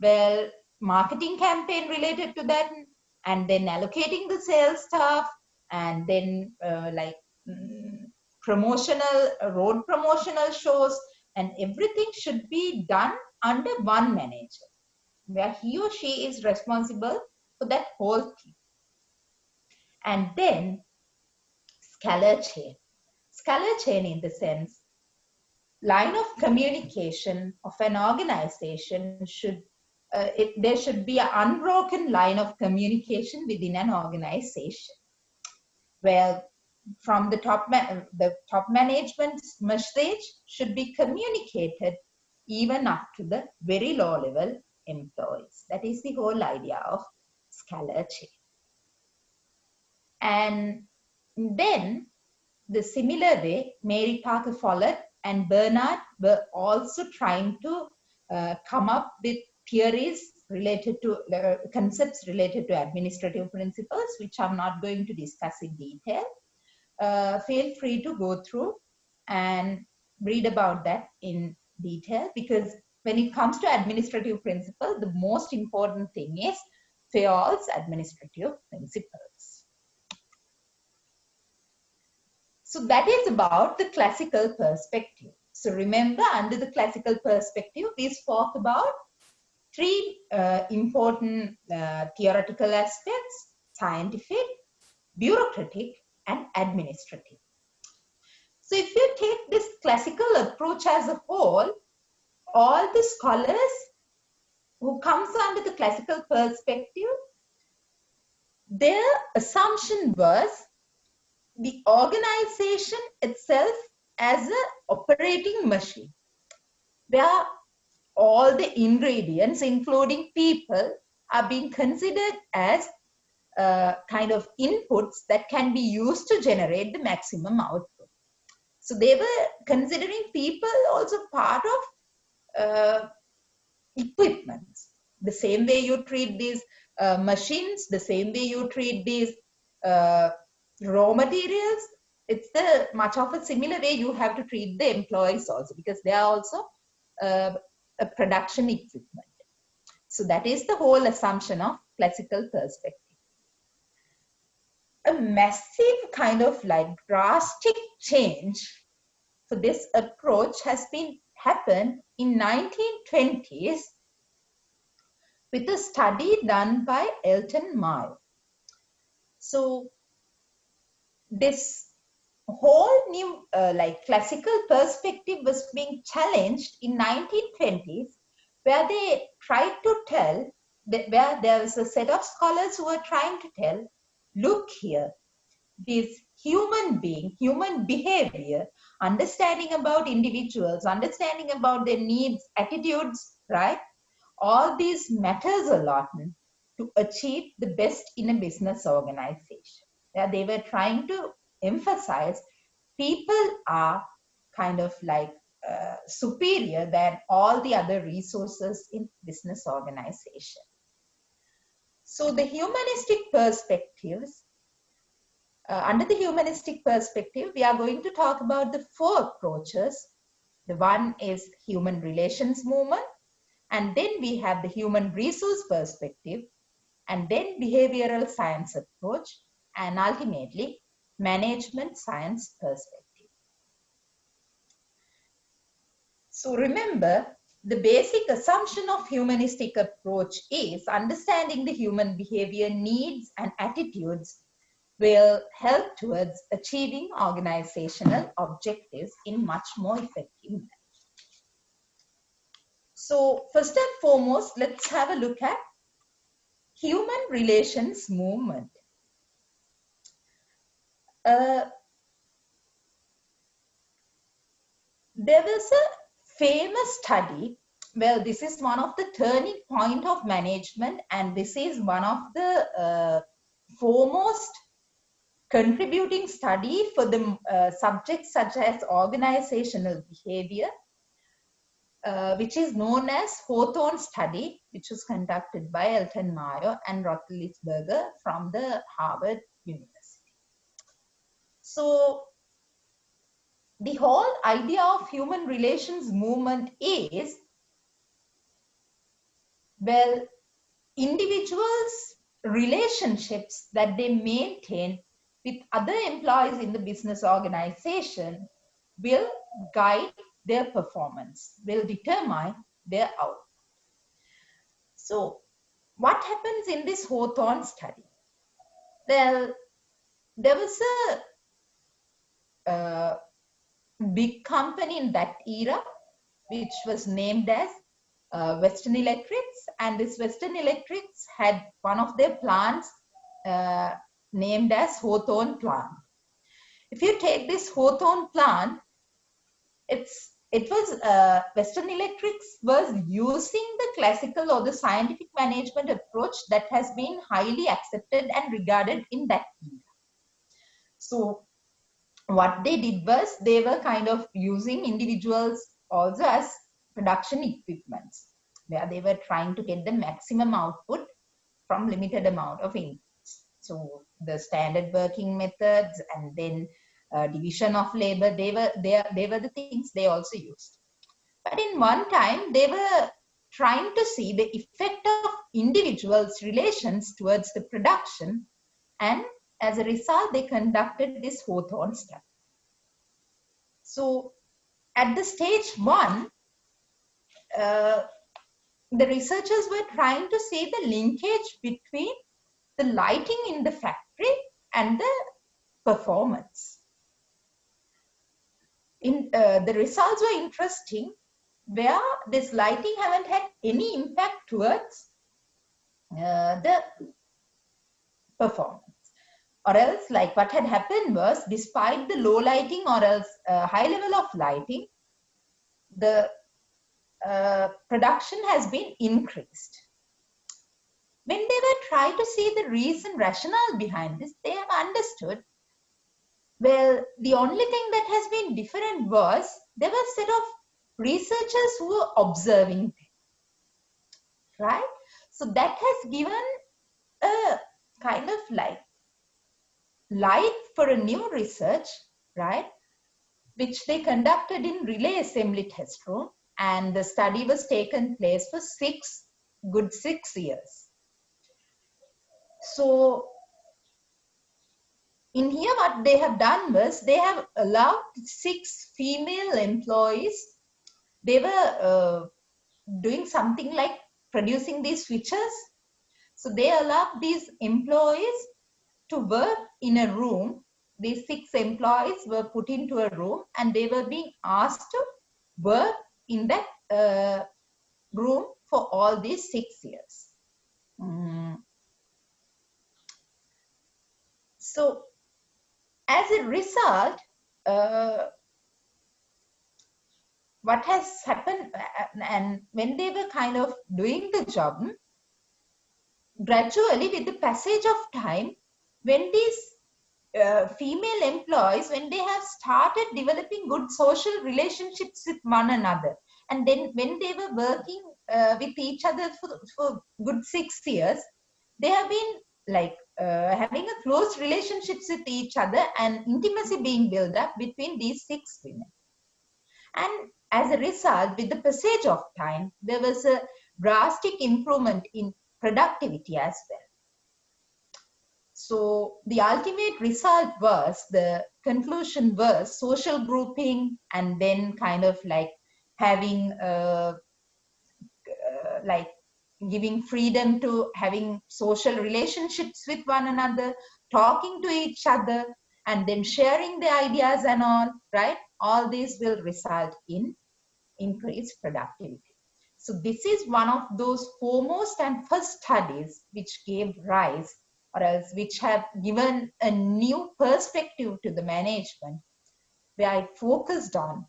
well, marketing campaign related to that, and then allocating the sales staff, and then promotional road promotional shows, and everything should be done under one manager, where he or she is responsible for that whole thing. And then scalar chain. Scalar chain in the sense, line of communication of an organization should, there should be an unbroken line of communication within an organization, where from the top management's message should be communicated even up to the very low level employees. That is the whole idea of scalar chain. And then the similar way, Mary Parker Follett and Bernard were also trying to come up with theories related to concepts related to administrative principles, which I'm not going to discuss in detail. Feel free to go through and read about that in detail, because when it comes to administrative principle, the most important thing is Fayol's administrative principles. So that is about the classical perspective. So remember, under the classical perspective, we spoke about three important theoretical aspects: scientific, bureaucratic, and administrative. So if you take this classical approach as a whole, all the scholars who comes under the classical perspective, their assumption was the organization itself as an operating machine, where all the ingredients, including people, are being considered as kind of inputs that can be used to generate the maximum output. So they were considering people also part of equipment. The same way you treat these machines, the same way you treat these raw materials, it's the much of a similar way you have to treat the employees also, because they are also a production equipment. So that is the whole assumption of classical perspective. A massive kind of like drastic change for this approach has been happened in 1920s with a study done by Elton Mayo. So this whole new like classical perspective was being challenged in 1920s, where they tried to tell that, where there was a set of scholars who were trying to tell, look here, this human being, human behavior, understanding about individuals, understanding about their needs, attitudes, right? All these matters a lot to achieve the best in a business organization. Yeah, they were trying to emphasize people are kind of like superior than all the other resources in business organization. So the humanistic perspectives, under the humanistic perspective, we are going to talk about the four approaches. The one is human relations movement, and then we have the human resource perspective, and then behavioral science approach, and ultimately management science perspective. So remember, the basic assumption of humanistic approach is understanding the human behavior, needs, and attitudes will help towards achieving organizational objectives in much more effective manner. So first and foremost, let's have a look at human relations movement. There was a famous study. Well, this is one of the turning point of management, and this is one of the foremost contributing study for the subjects such as organizational behavior, which is known as Hawthorne study, which was conducted by Elton Mayo and Roethlisberger from the Harvard University. So the whole idea of human relations movement is, well, individuals' relationships that they maintain with other employees in the business organization will guide their performance, will determine their output. So what happens in this Hawthorne study? Well, there was a big company in that era, which was named as Western Electrics, and this Western Electrics had one of their plants named as Hawthorne plant. If you take this Hawthorne plant, Western Electrics was using the classical or the scientific management approach that has been highly accepted and regarded in that era. So what they did was they were kind of using individuals also as production equipments, where they were trying to get the maximum output from limited amount of inputs. So the standard working methods and then division of labor, they were the things they also used. But in one time, they were trying to see the effect of individuals' relations towards the production, and as a result, they conducted this Hawthorne study. So at the stage one, the researchers were trying to see the linkage between the lighting in the factory and the performance. The results were interesting, where this lighting haven't had any impact towards the performance. Or else, like what had happened was, despite the low lighting or else high level of lighting, the production has been increased. When they were trying to see the reason, rationale behind this, they have understood, well, the only thing that has been different was there were a set of researchers who were observing them, right? So that has given a kind of like light for a new research, right, which they conducted in relay assembly test room, and the study was taken place for 6 years. So in here, what they have done was they have allowed 6 female employees. They were doing something like producing these switches. So they allowed these employees to work in a room. These 6 employees were put into a room and they were being asked to work in that room for all these 6 years. So as a result, what has happened, and when they were kind of doing the job, gradually with the passage of time, when these female employees, when they have started developing good social relationships with one another, and then when they were working with each other for good 6 years, they have been like having a close relationships with each other and intimacy being built up between these 6 women. And as a result, with the passage of time, there was a drastic improvement in productivity as well. So the ultimate result was, the conclusion was social grouping, and then kind of like having like giving freedom to having social relationships with one another, talking to each other, and then sharing the ideas and all, right? All these will result in increased productivity. So this is one of those foremost and first studies which gave rise, or else which have given a new perspective to the management, where it focused on,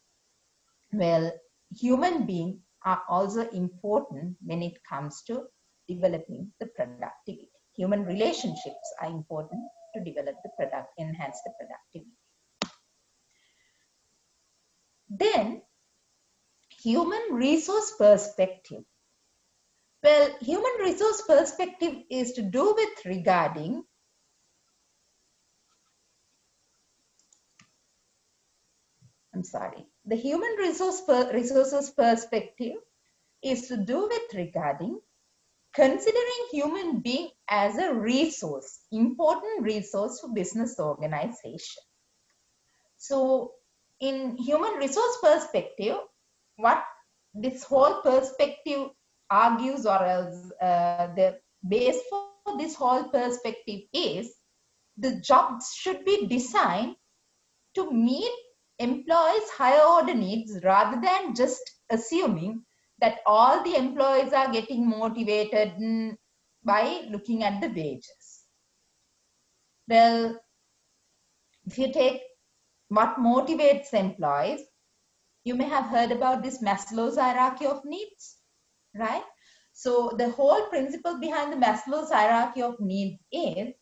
well, human beings are also important when it comes to developing the productivity. Human relationships are important to develop the enhance the productivity. Then, human resource perspective. Well, human resource perspective is to do with regarding the human resources perspective is to do with regarding considering human being as a resource, important resource for business organization. So in human resource perspective, what this whole perspective argues, or else the base for this whole perspective is, the jobs should be designed to meet employees' higher order needs, rather than just assuming that all the employees are getting motivated by looking at the wages. Well, if you take what motivates employees, you may have heard about this Maslow's hierarchy of needs, right? So the whole principle behind the Maslow's hierarchy of needs is,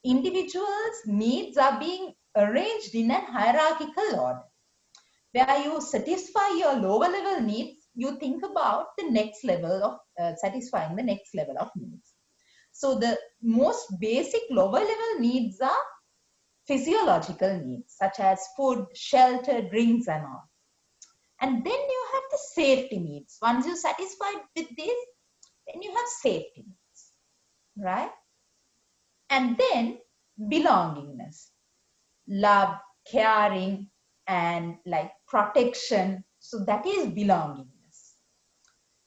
individuals' needs are being arranged in a hierarchical order. Where you satisfy your lower level needs, you think about the next level of satisfying the next level of needs. So the most basic lower level needs are physiological needs, such as food, shelter, drinks, and all. And then you have the safety needs. Once you're satisfied with this, then you have safety needs, right? And then belongingness, love, caring, and like protection. So that is belongingness.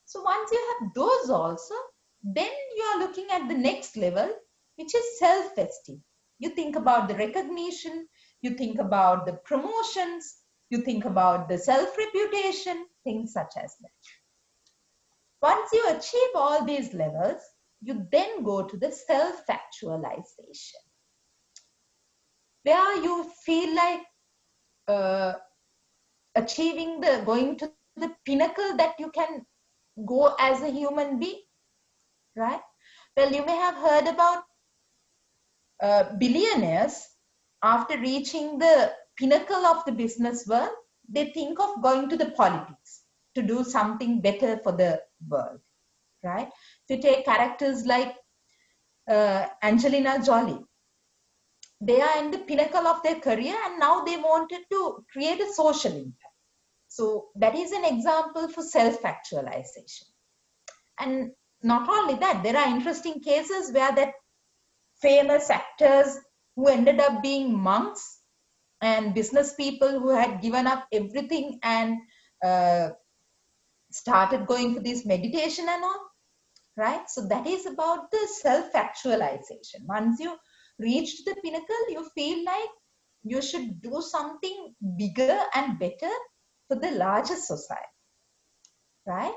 So once you have those also, then you are looking at the next level, which is self-esteem. You think about the recognition, you think about the promotions, you think about the self-reputation, things such as that. Once you achieve all these levels, you then go to the self-actualization, where you feel like going to the pinnacle that you can go as a human being, right? Well, you may have heard about billionaires. After reaching the pinnacle of the business world, they think of going to the politics to do something better for the world, right? If you take characters like Angelina Jolie, they are in the pinnacle of their career and now they wanted to create a social impact. So that is an example for self-actualization. And not only that, there are interesting cases where that famous actors who ended up being monks and business people who had given up everything and started going for this meditation and all, right? So that is about the self-actualization. Once you reach the pinnacle, you feel like you should do something bigger and better for the larger society, right?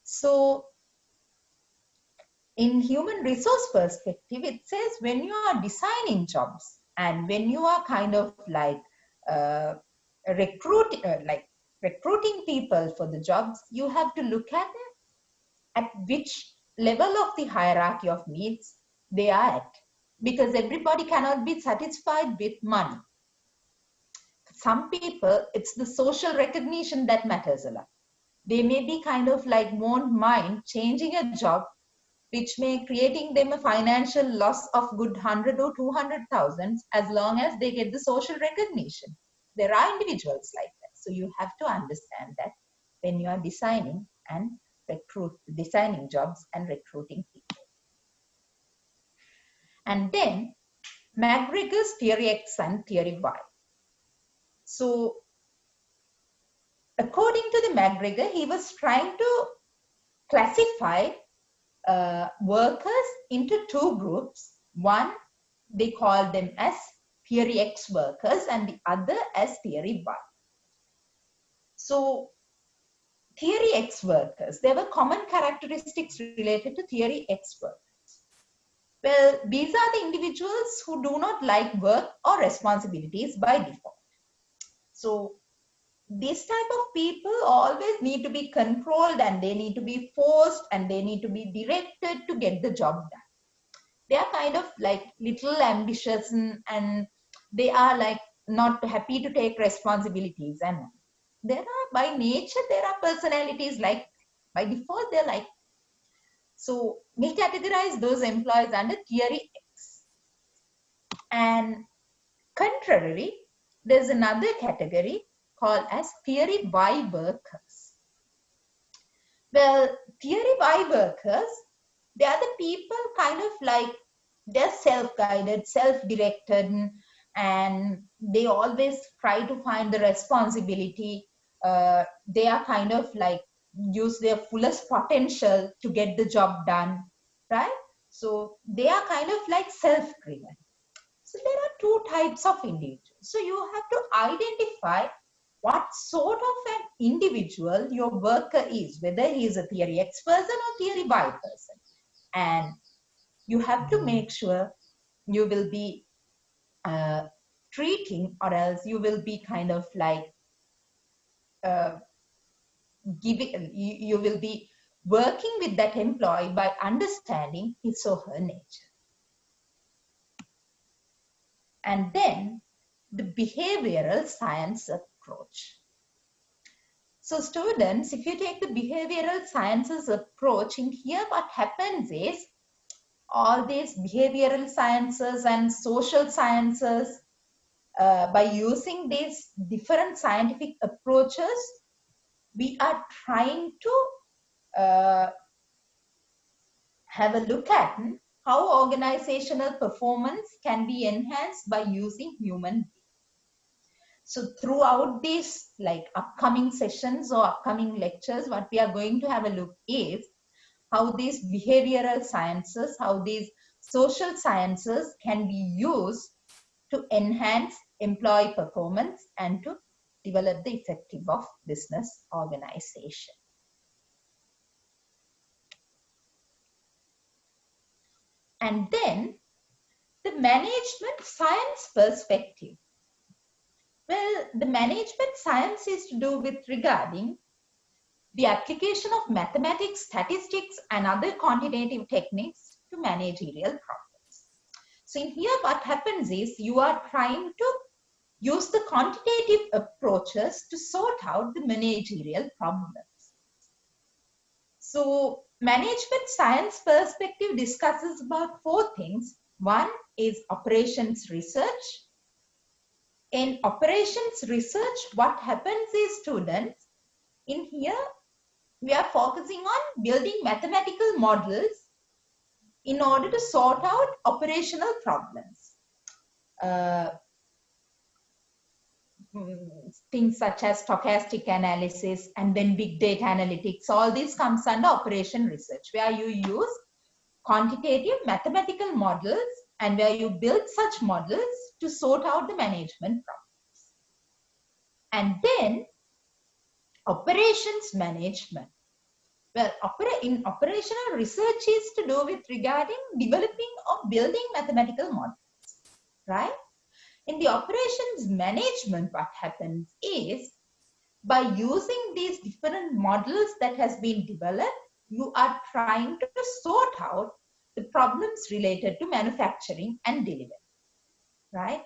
So in human resource perspective, it says when you are designing jobs and when you are kind of like recruiting people for the jobs, you have to look at which level of the hierarchy of needs they are at, because everybody cannot be satisfied with money. Some people, it's the social recognition that matters a lot. They may be kind of like won't mind changing a job which may creating them a financial loss of good 100 or 200,000 as long as they get the social recognition. There are individuals like that. So you have to understand that when you are designing jobs and recruiting people. And then McGregor's theory X and theory Y. So according to the McGregor, he was trying to classify workers into two groups. One, they call them as theory X workers and the other as theory Y. So theory X workers, there were common characteristics related to theory X workers. Well, these are the individuals who do not like work or responsibilities by default. So this type of people always need to be controlled and they need to be forced and they need to be directed to get the job done. They are kind of like little ambitious and they are like not happy to take responsibilities, and there are by nature, there are personalities like by default they're like. So we categorize those employees under theory X. And contrarily, there's another category called as theory Y workers. Well, theory Y workers, they are the people kind of like they're self-guided, self-directed, and they always try to find the responsibility. They are kind of like use their fullest potential to get the job done, right? So they are kind of like self-driven. So there are two types of individuals. So you have to identify what sort of an individual your worker is, whether he is a theory X person or theory Y person. And you have to make sure you will be treating, or else you will be kind of like you will be working with that employee by understanding his or her nature. and then the behavioral science approach. So students, if you take the behavioral sciences approach, in here what happens is all these behavioral sciences and social sciences, by using these different scientific approaches, we are trying to have a look at how organizational performance can be enhanced by using human beings. So throughout these like upcoming sessions or upcoming lectures, what we are going to have a look is how these behavioral sciences, how these social sciences can be used to enhance employee performance and to develop the effective of business organization. And then the management science perspective. Well, the management science is to do with regarding the application of mathematics, statistics, and other quantitative techniques to managerial problems. So in here, what happens is you are trying to use the quantitative approaches to sort out the managerial problems. So management science perspective discusses about 4 things. One is operations research. In operations research, what happens is, students, in here, we are focusing on building mathematical models in order to sort out operational problems. Things such as stochastic analysis and then big data analytics, all this comes under operation research, where you use quantitative mathematical models and where you build such models to sort out the management problems. And then operations management. Well, in operational research is to do with regarding developing or building mathematical models, right? In the operations management, what happens is by using these different models that has been developed, you are trying to sort out the problems related to manufacturing and delivery, right?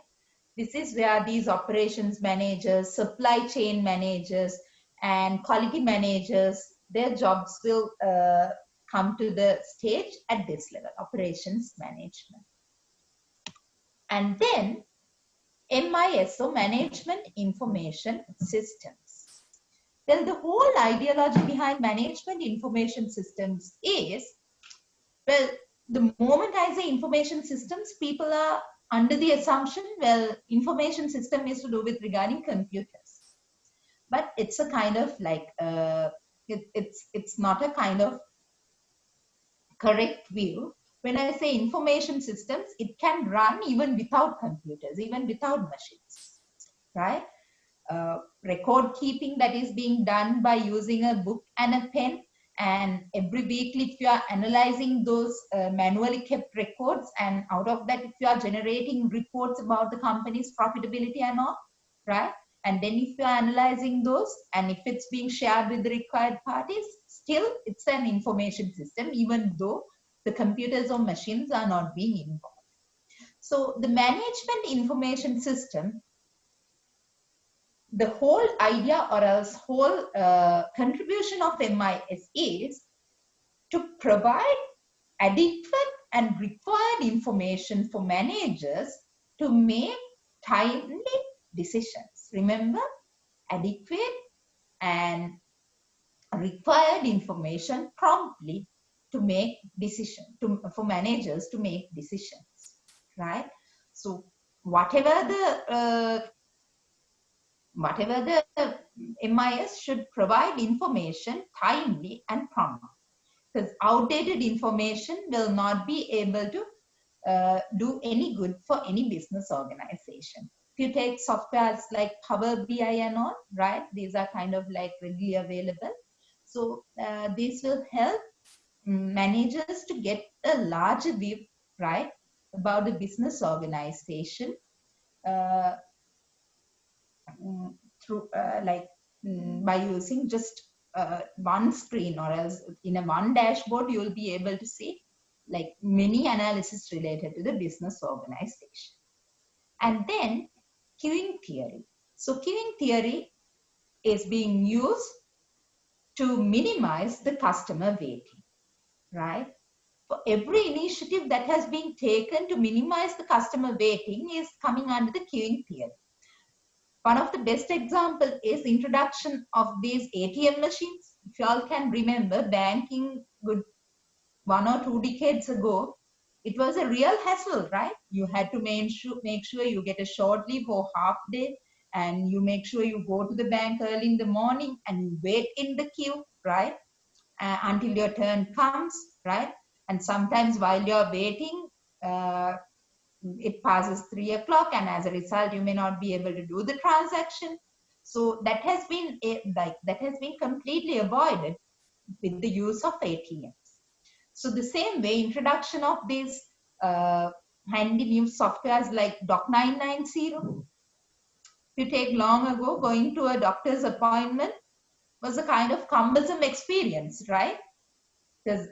This is where these operations managers, supply chain managers, and quality managers, their jobs will come to the stage at this level, operations management. And then MIS, so Management Information Systems. Well, the whole ideology behind management information systems is, well, the moment I say information systems, people are under the assumption, well, information system is to do with regarding computers. But it's a kind of like, it's not a kind of correct view. When I say information systems, it can run even without computers, even without machines, right? Record keeping that is being done by using a book and a pen, and every weekly if you are analyzing those manually kept records, and out of that if you are generating reports about the company's profitability and all, right? And then if you are analyzing those and if it's being shared with the required parties, still it's an information system, even though the computers or machines are not being involved. So the management information system, the whole idea or else whole contribution of MIS is to provide adequate and required information for managers to make timely decisions. Remember, adequate and required information promptly to make decisions, for managers to make decisions, right? So whatever the MIS should provide information timely and prompt, because outdated information will not be able to do any good for any business organization. If you take softwares like Power BI and all, right, these are kind of like readily available. So this will help managers to get a larger view, right, about the business organization through by using just one screen, or else in a one dashboard you will be able to see like many analysis related to the business organization. And then queuing theory. So queuing theory is being used to minimize the customer waiting, right? For every initiative that has been taken to minimize the customer waiting is coming under the queuing theory. One of the best example is introduction of these ATM machines. If you all can remember, banking good 1 or 2 decades ago, it was a real hassle, right? You had to make sure you get a short leave or half day, and you make sure you go to the bank early in the morning and you wait in the queue, right? Until your turn comes, right? And sometimes while you're waiting, it passes 3 o'clock, and as a result, you may not be able to do the transaction. So that has been completely avoided with the use of ATMs. So the same way, introduction of these handy new softwares like Doc990. If you take long ago, going to a doctor's appointment was a kind of cumbersome experience, right? Because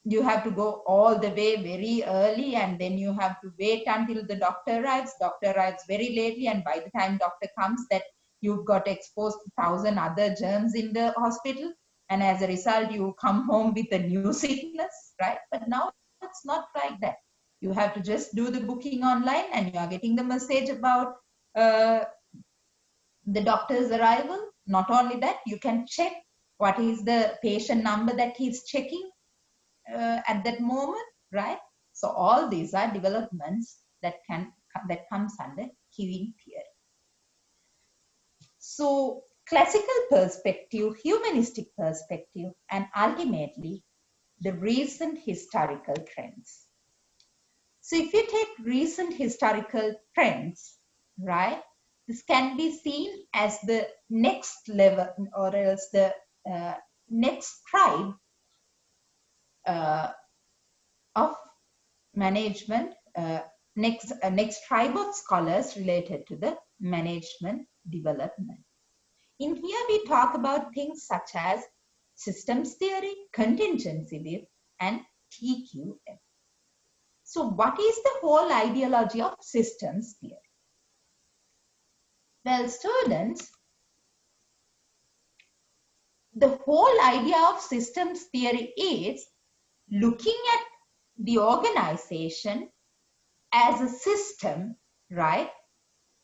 you have to go all the way very early, and then you have to wait until the doctor arrives. Doctor arrives very lately, and by the time doctor comes, that you've got exposed to 1,000 other germs in the hospital, and as a result, you come home with a new sickness, right? But now it's not like that. You have to just do the booking online, and you are getting the message about the doctor's arrival. Not only that, you can check what is the patient number that he's checking at that moment, right? So all these are developments that comes under queuing theory. So classical perspective, humanistic perspective, and ultimately the recent historical trends. So if you take recent historical trends, right, this can be seen as the next level, or else the next tribe of management, next tribe of scholars related to the management development. In here, we talk about things such as systems theory, contingency theory, and TQM. So what is the whole ideology of systems theory? Well, students, the whole idea of systems theory is looking at the organization as a system, right?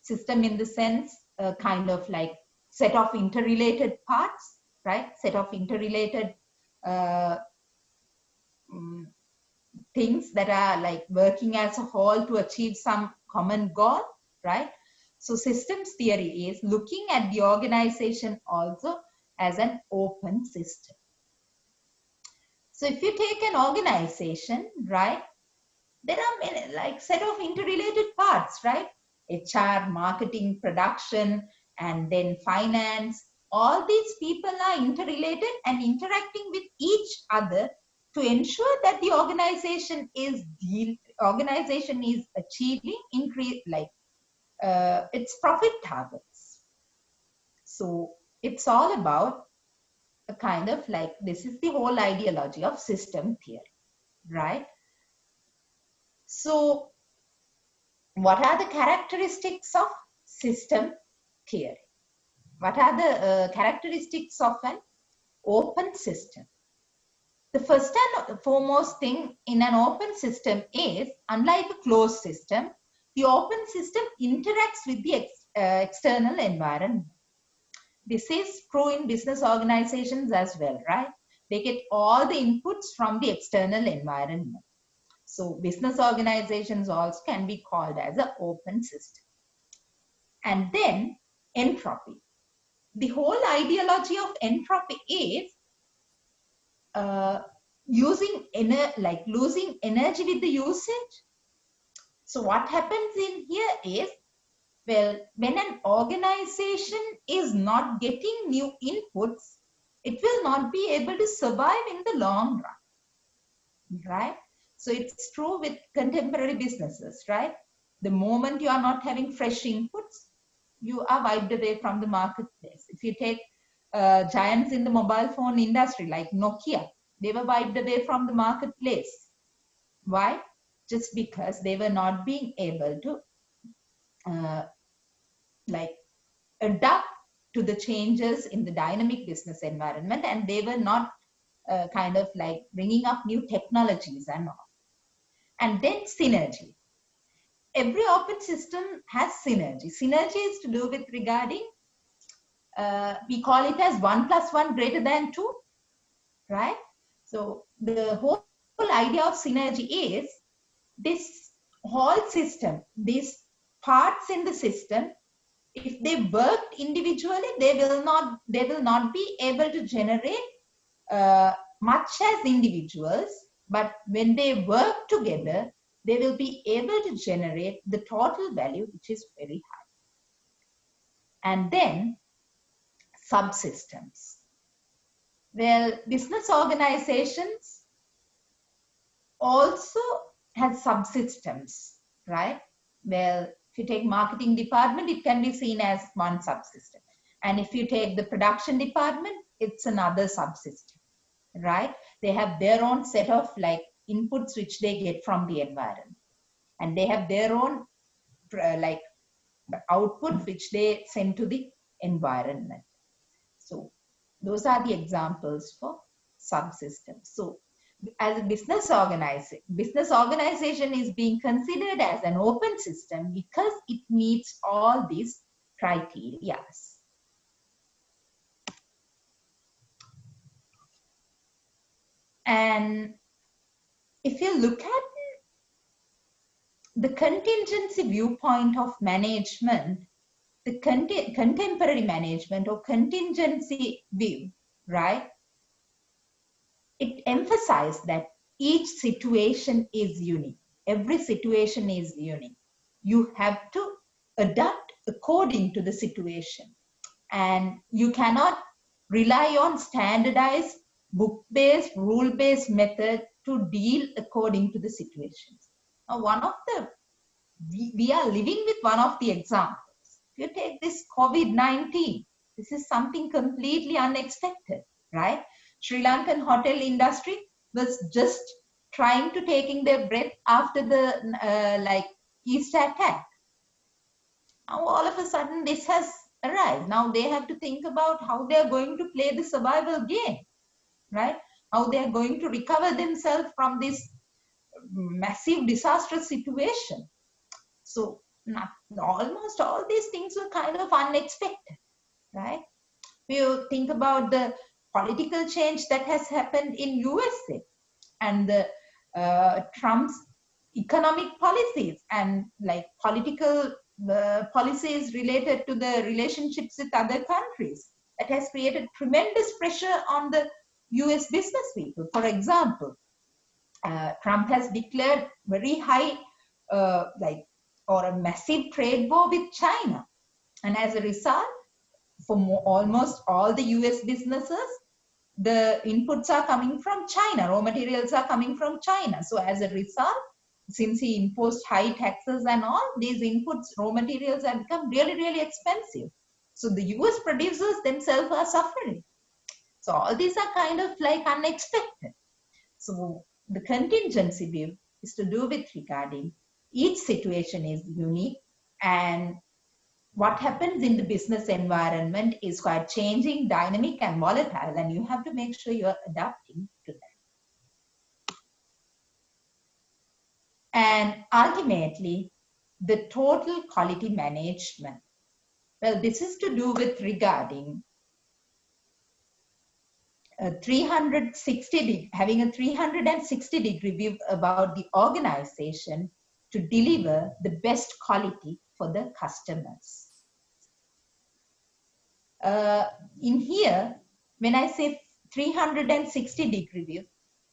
System in the sense, kind of like set of interrelated parts, right? Set of interrelated things that are like working as a whole to achieve some common goal, right? So systems theory is looking at the organization also as an open system. So if you take an organization, right, there are many, like set of interrelated parts, right? HR, marketing, production, and then finance. All these people are interrelated and interacting with each other to ensure that the organization is achieving its profit targets. So it's all about a kind of like, this is the whole ideology of system theory, right? So what are the characteristics of system theory? What are the characteristics of an open system? The first and foremost thing in an open system is, unlike a closed system, the open system interacts with the external environment. This is true in business organizations as well, right? They get all the inputs from the external environment. So business organizations also can be called as an open system. And then entropy. The whole ideology of entropy is losing energy with the usage. So what happens in here is, well, when an organization is not getting new inputs, it will not be able to survive in the long run, right? So it's true with contemporary businesses, right? The moment you are not having fresh inputs, you are wiped away from the marketplace. If you take giants in the mobile phone industry like Nokia, they were wiped away from the marketplace. Why? Just because they were not being able to like adapt to the changes in the dynamic business environment, and they were not kind of like bringing up new technologies and all. And then synergy. Every open system has synergy. Synergy is to do with regarding, we call it as 1 + 1 greater than 2, right? So the whole idea of synergy is this whole system, these parts in the system, if they worked individually, they will not be able to generate much as individuals, but when they work together, they will be able to generate the total value, which is very high. And then subsystems. Well, business organizations also have subsystems, right? Well, if you take marketing department, it can be seen as one subsystem. And if you take the production department, it's another subsystem, right? They have their own set of like inputs which they get from the environment. And they have their own like output which they send to the environment. So those are the examples for subsystems. So as a business organization is being considered as an open system because it meets all these criteria. And if you look at the contingency viewpoint of management, the contemporary management or contingency view, right? It emphasized that each situation is unique. Every situation is unique. You have to adapt according to the situation. And you cannot rely on standardized, book-based, rule-based method to deal according to the situations. Now, we are living with one of the examples. If you take this COVID-19, this is something completely unexpected, right? Sri Lankan hotel industry was just trying to taking their breath after the like Easter attack. Now all of a sudden this has arrived. Now they have to think about how they are going to play the survival game, right? How they are going to recover themselves from this massive disastrous situation. So almost all these things were kind of unexpected, right? If you think about the political change that has happened in USA and the Trump's economic policies and like political policies related to the relationships with other countries, that has created tremendous pressure on the US business people. For example, Trump has declared very high or a massive trade war with China. And as a result, for almost all the US businesses, the inputs are coming from China, raw materials are coming from China. So as a result, since he imposed high taxes and all, these inputs, raw materials have become really, really expensive. So the US producers themselves are suffering. So all these are kind of like unexpected. So the contingency view is to do with regarding each situation is unique, and what happens in the business environment is quite changing, dynamic and volatile, and you have to make sure you're adapting to that. And ultimately, the total quality management. Well, this is to do with regarding having a 360-degree view about the organization to deliver the best quality for the customers. In here, when I say 360-degree view,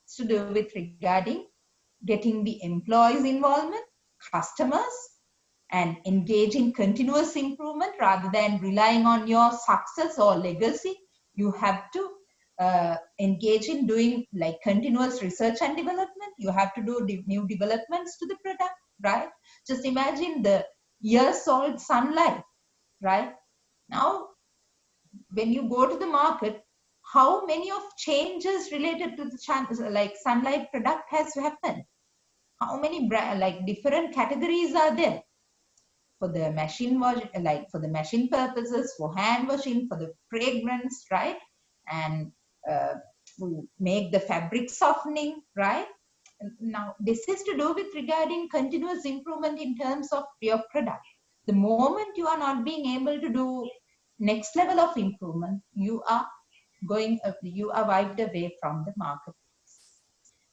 it's to do with regarding getting the employees' involvement, customers, and engaging continuous improvement rather than relying on your success or legacy. You have to engage in doing like continuous research and development. You have to do new developments to the product, right? Just imagine the years-old sunlight, right? Now, when you go to the market, how many of changes related to the like sunlight product has happened? How many like different categories are there? for the machine wash, like for the machine purposes, for hand washing, for the fragrance, right? And we make the fabric softening, right? Now, this is to do with regarding continuous improvement in terms of your product. The moment you are not being able to do next level of improvement, you are wiped away from the market.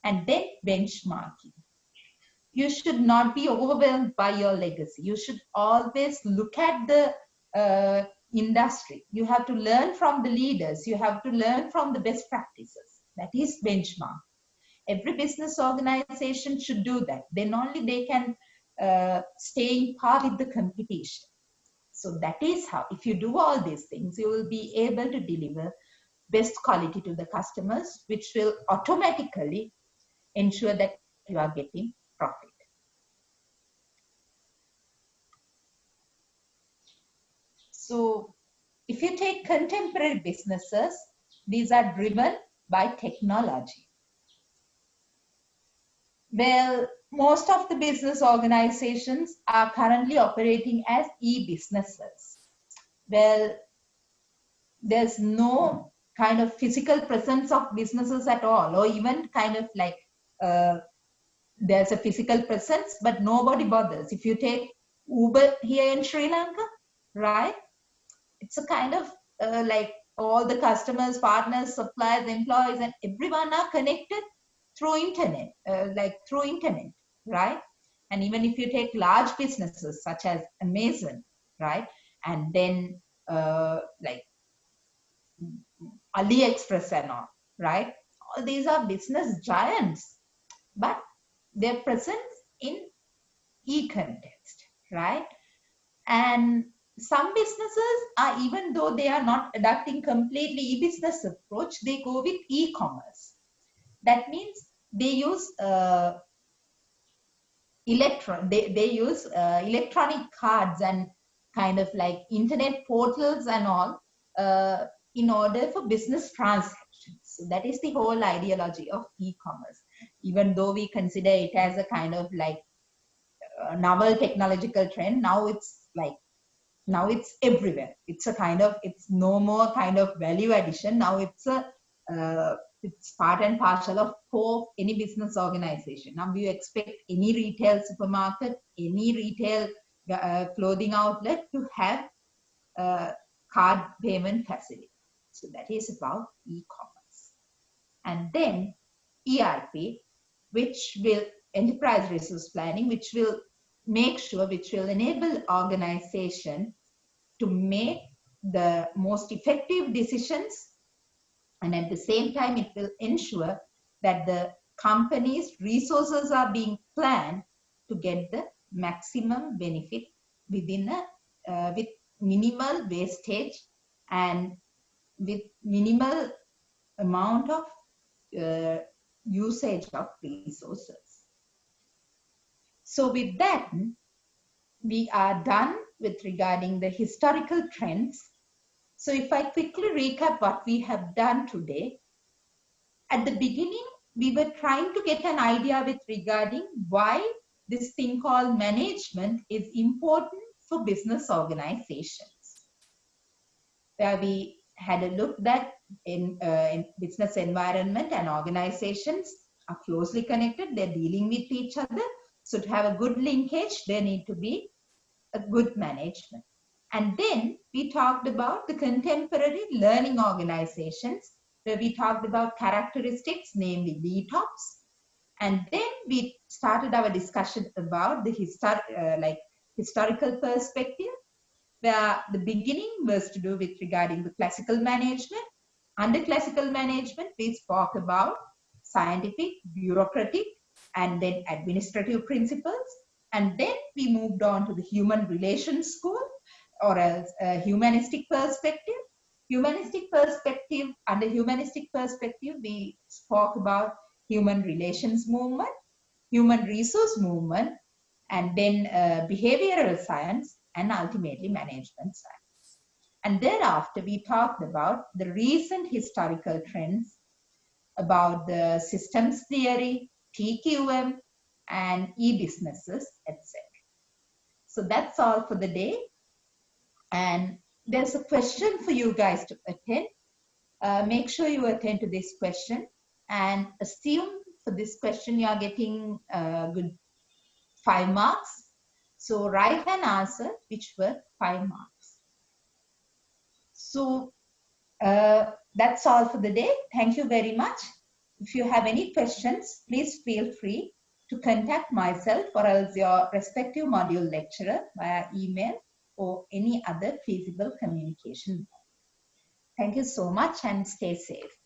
And then benchmarking. You should not be overwhelmed by your legacy. You should always look at the industry. You have to learn from the leaders. You have to learn from the best practices. That is benchmark. Every business organization should do that. Then only they can stay in par with the competition. So that is how, if you do all these things, you will be able to deliver best quality to the customers, which will automatically ensure that you are getting profit. So if you take contemporary businesses, these are driven by technology. Well, most of the business organizations are currently operating as e-businesses. Well, there's no kind of physical presence of businesses at all, or even kind of like there's a physical presence, but nobody bothers. If you take Uber here in Sri Lanka, right? It's a kind of like all the customers, partners, suppliers, employees, and everyone are connected through internet, right? And even if you take large businesses such as Amazon, right? And then like AliExpress and all, right? All these are business giants, but their presence in e-context, right? And some businesses are, even though they are not adopting completely e-business approach, they go with e-commerce. That means they use electronic cards and kind of like internet portals and all in order for business transactions. So that is the whole ideology of e-commerce. Even though we consider it as a kind of like novel technological trend, now it's everywhere. It's a kind of, it's no more kind of value addition. Now it's it's part and parcel of core of any business organization. Now you expect any retail supermarket, any retail clothing outlet to have card payment facility. So that is about e-commerce. And then ERP, which will enterprise resource planning, which will enable organization to make the most effective decisions, and at the same time it will ensure that the company's resources are being planned to get the maximum benefit within with minimal wastage and with minimal amount of usage of resources. So with that, we are done with regarding the historical trends. So if I quickly recap what we have done today, at the beginning, we were trying to get an idea with regarding why this thing called management is important for business organizations. Where we had a look that in business environment and organizations are closely connected, they're dealing with each other. So to have a good linkage, there need to be a good management. And then we talked about the contemporary learning organizations, where we talked about characteristics, namely VTOPs. And then we started our discussion about the historical perspective, where the beginning was to do with regarding the classical management. Under classical management, we spoke about scientific, bureaucratic, and then administrative principles. And then we moved on to the human relations school, or as a humanistic perspective. Under humanistic perspective, we spoke about human relations movement, human resource movement, and then behavioral science, and ultimately management science. And thereafter, we talked about the recent historical trends about the systems theory, TQM, and e-businesses, etc. So that's all for the day. And there's a question for you guys to attend. Make sure you attend to this question and assume for this question you are getting good 5 marks. So write an answer which were 5 marks. So that's all for the day. Thank you very much. If you have any questions, please feel free to contact myself or else your respective module lecturer via email or any other feasible communication. Thank you so much and stay safe.